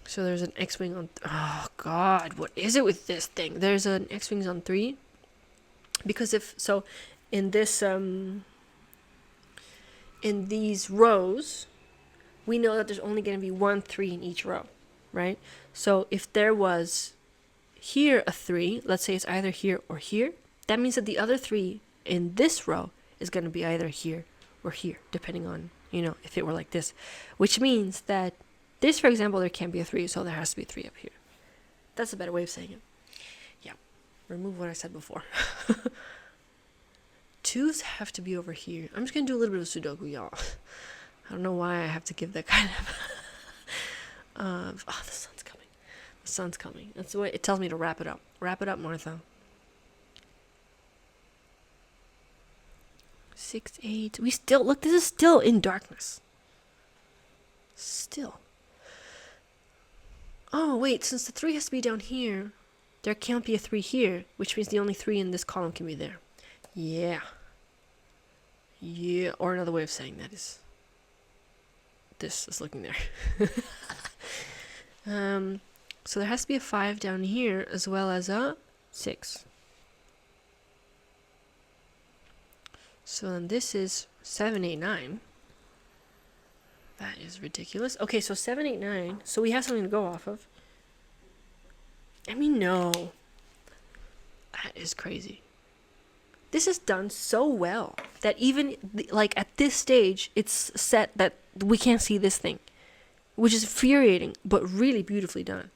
So there's an X-wing on... Oh, God, what is it with this thing? There's an X-wings on 3. Because if... So, in this... in these rows, we know that there's only going to be 1 3 in each row, right? So, if there was... here a 3, let's say it's either here or here, that means that the other 3 in this row is going to be either here or here, depending on, if it were like this. Which means that this, for example, there can't be a 3, so there has to be a 3 up here. That's a better way of saying it. Yeah, remove what I said before. 2s have to be over here. I'm just going to do a little bit of Sudoku, y'all. I don't know why I have to give that kind of... the sun's coming. The sun's coming. That's the way it tells me to wrap it up. Wrap it up, Martha. 6, 8. We still... Look, this is still in darkness. Still. Oh, wait. Since the 3 has to be down here, there can't be a 3 here, which means the only 3 in this column can be there. Yeah. Yeah. Or another way of saying that is... This is looking there. So there has to be a 5 down here as well as a 6. So then this is 7, 8, 9. That is ridiculous. Okay, so 7, 8, 9. So we have something to go off of. And we know. That is crazy. This is done so well that even like at this stage, it's set that we can't see this thing, which is infuriating, but really beautifully done.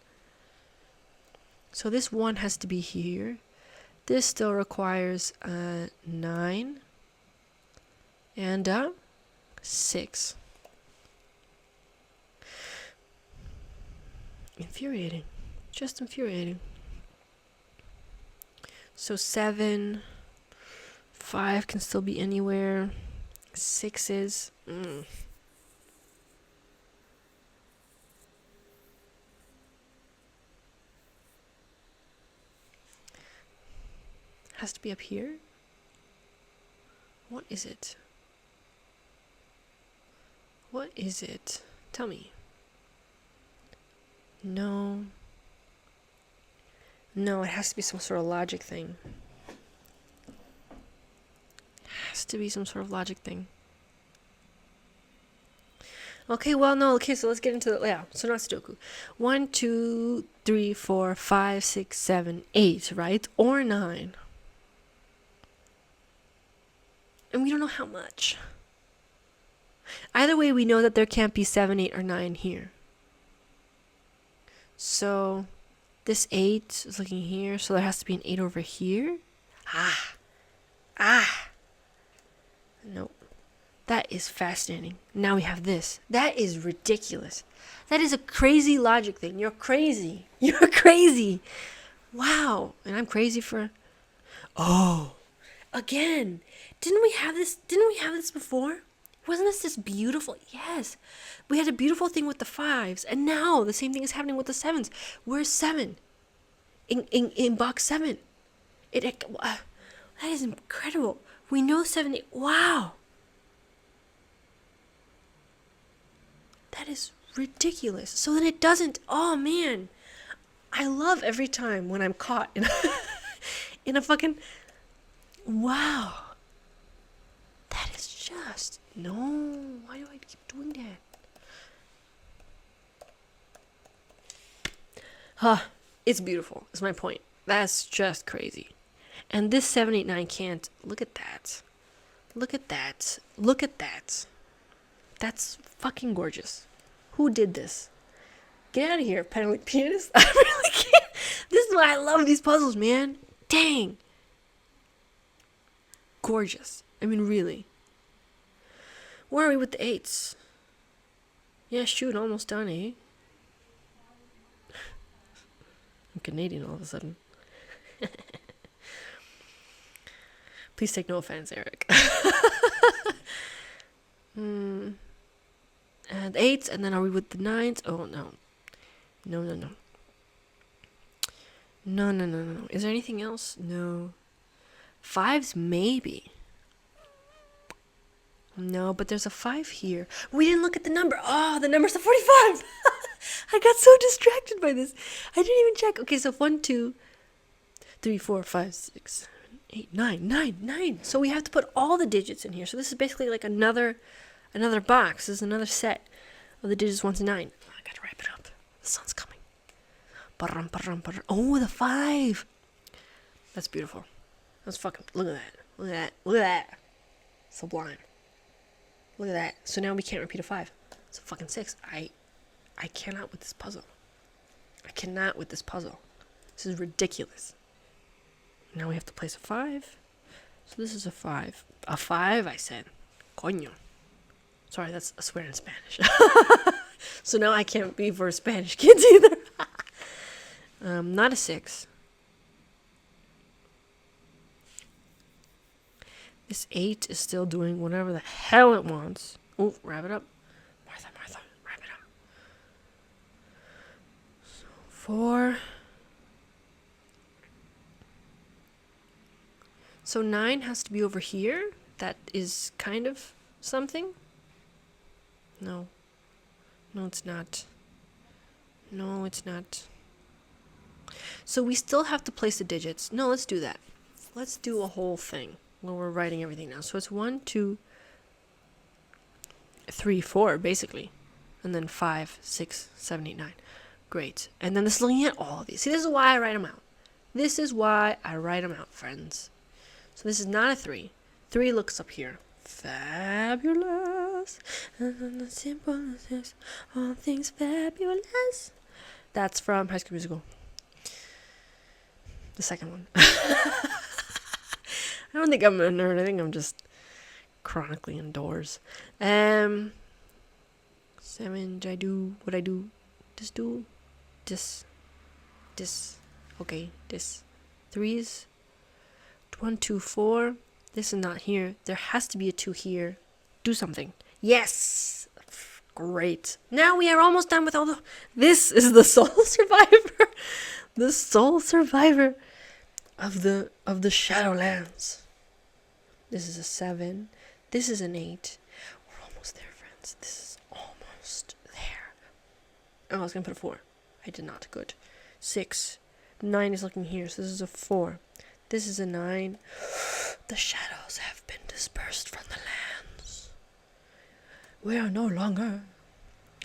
So this 1 has to be here. This still requires a 9 and a 6. Infuriating. Just infuriating. So 7, 5 can still be anywhere. 6 is... Has to be up here. What is it? What is it? Tell me. No. No, it has to be some sort of logic thing. Has to be some sort of logic thing. Okay, well, no. Okay, so let's get into the... Yeah, so not Sudoku. 1, 2, 3, 4, 5, 6, 7, 8, right? Or 9. And we don't know how much. Either way, we know that there can't be 7, 8, or 9 here. So this 8 is looking here, so there has to be an 8 over here. Nope. That is fascinating. Now we have this. That is ridiculous. That is a crazy logic thing. You're crazy. You're crazy. Wow. And I'm crazy for... Oh. Again. Didn't we have this before? Wasn't this beautiful? Yes. We had a beautiful thing with the 5s. And now the same thing is happening with the 7s. Where's 7? In box 7. That is incredible. We know 7. Wow. That is ridiculous. So then it doesn't. Oh man, I love every time when I'm caught in a fucking. Wow. That is just no. Why do I keep doing that? It's beautiful. Is my point. That's just crazy. And this 789 can't. Look at that. Look at that. Look at that. That's fucking gorgeous. Who did this? Get out of here, pedaling pianist. I really can't. This is why I love these puzzles, man. Dang. Gorgeous. I mean, really. Where are we with the 8s? Yeah, shoot, almost done, eh? I'm Canadian all of a sudden. Please take no offense, Eric. And 8s, and then are we with the 9s? Oh, no. No. No. Is there anything else? No. 5s, maybe. No, but there's a 5 here. We didn't look at the number. Oh, the number's a 45. I got so distracted by this. I didn't even check. Okay, so 1, 2, 3, 4, 5, 6, 7, 8, 9. So we have to put all the digits in here. So this is basically like another box. This is another set of the digits 1 to 9. Oh, I gotta wrap it up. The sun's coming. Oh, the 5. That's beautiful. That's fucking. Look at that. Sublime. Look at that. So now we can't repeat a 5. It's a fucking 6. I cannot with this puzzle. This is ridiculous. Now we have to place a 5. So this is a 5. A 5, I said. Coño. Sorry, that's a swear in Spanish. So now I can't be for Spanish kids either. Not a 6. This 8 is still doing whatever the hell it wants. Oh, wrap it up. Martha, wrap it up. So 4. So 9 has to be over here. That is kind of something. No, it's not. So we still have to place the digits. No, let's do that. Let's do a whole thing where we're writing everything now. So it's 1, 2, 3, 4, basically. And then 5, 6, 7, 8, 9. Great. And then this is looking at all of these. See, this is why I write them out. Friends. So this is not a 3. 3 looks up here. Fabulous. And as simple as this, all things fabulous. That's from High School Musical. The second one. I don't think I'm a nerd. I think I'm just chronically indoors. 7, I do what I do. Just do this. Okay, this. 3s. 1, 2, 4. This is not here. There has to be a 2 here. Do something. Yes! Great. Now we are almost done with all the... This is the sole survivor. The sole survivor of the Shadowlands. This is a 7. This is an 8. We're almost there, friends. This is almost there. Oh, I was going to put a 4. I did not. Good. 6. 9 is looking here. So this is a 4. This is a 9. The shadows have been dispersed from the lands. We are no longer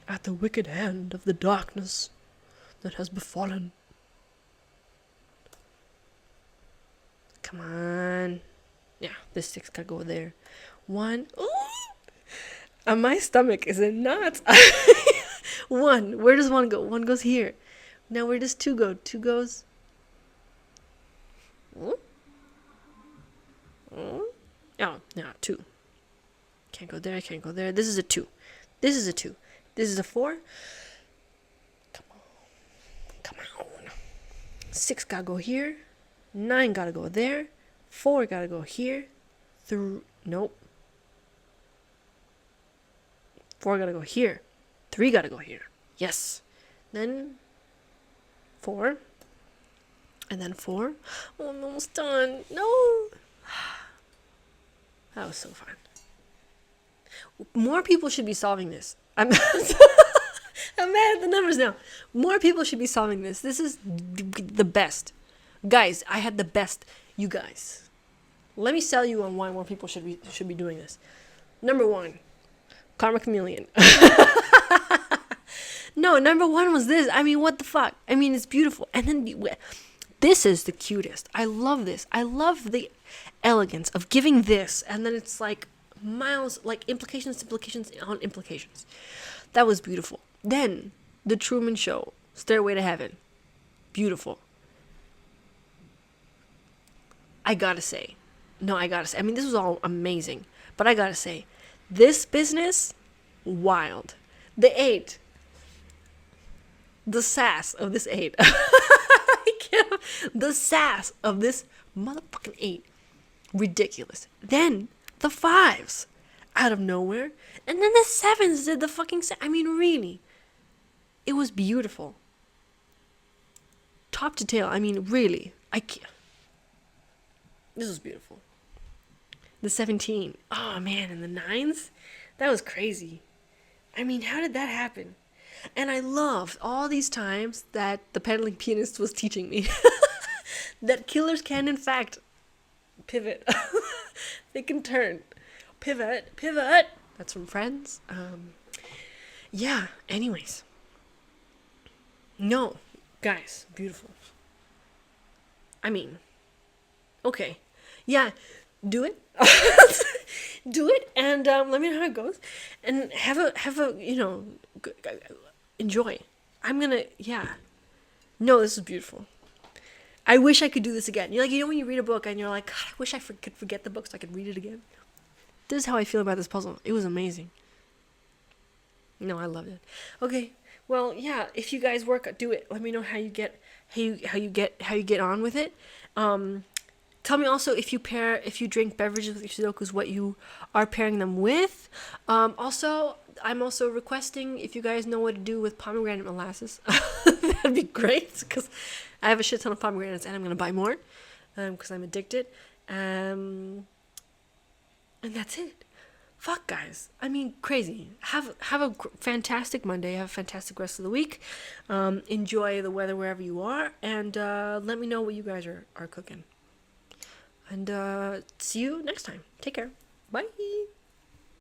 at the wicked hand of the darkness that has befallen. Come on. Yeah, this 6 gotta go there. 1. Ooh! On my stomach is it not? 1. Where does 1 go? 1 goes here. Now where does 2 go? 2 goes... Oh, no, 2. Can't go there, can't go there. This is a 2. This is a 2. This is a 4. Come on. Come on. 6 gotta go here. 9 gotta go there. 4 gotta go here. Nope. 4 gotta go here. 3 gotta go here. Yes. Then 4. And then 4. Oh, I'm almost done. No. That was so fun. More people should be solving this. I'm mad at the numbers now. More people should be solving this. This is the best. Guys, I had the best. You guys. Let me sell you on why more people should be doing this. Number 1. Karma Chameleon. No, number 1 was this. I mean, what the fuck? I mean, it's beautiful. And then this is the cutest. I love this. I love the elegance of giving this, and then it's like miles, like implications on implications. That was beautiful. Then the Truman Show, Stairway to Heaven. Beautiful. I gotta say, I mean, this was all amazing, but I gotta say, this business, wild. The 8. The sass of this 8. The sass of this motherfucking 8. Ridiculous. Then the 5s out of nowhere. And then the 7s did the fucking I mean, really. It was beautiful. Top to tail. I mean, really. I can't. This was beautiful. The 17. Oh, man. And the 9s? That was crazy. I mean, how did that happen? And I loved all these times that the pedaling pianist was teaching me that killers can, in fact, pivot. They can turn. Pivot. That's from Friends. Yeah, anyways. No, guys, beautiful. I mean, okay. Yeah, do it. Do it, and let me know how it goes. And have a enjoy. No, this is beautiful. I wish I could do this again. You're like, when you read a book and you're like, God, I wish I could forget the book so I could read it again. This is how I feel about this puzzle. It was amazing. No, I loved it. Okay, well, yeah. If you guys do it. Let me know how you get on with it. Tell me also if you drink beverages with your Sudokus, what you are pairing them with. Also, I'm also requesting if you guys know what to do with pomegranate molasses. That'd be great, because I have a shit ton of pomegranates and I'm going to buy more because I'm addicted. And that's it. Fuck, guys. I mean, crazy. Have a fantastic Monday. Have a fantastic rest of the week. Enjoy the weather wherever you are. And let me know what you guys are cooking. And see you next time. Take care. Bye.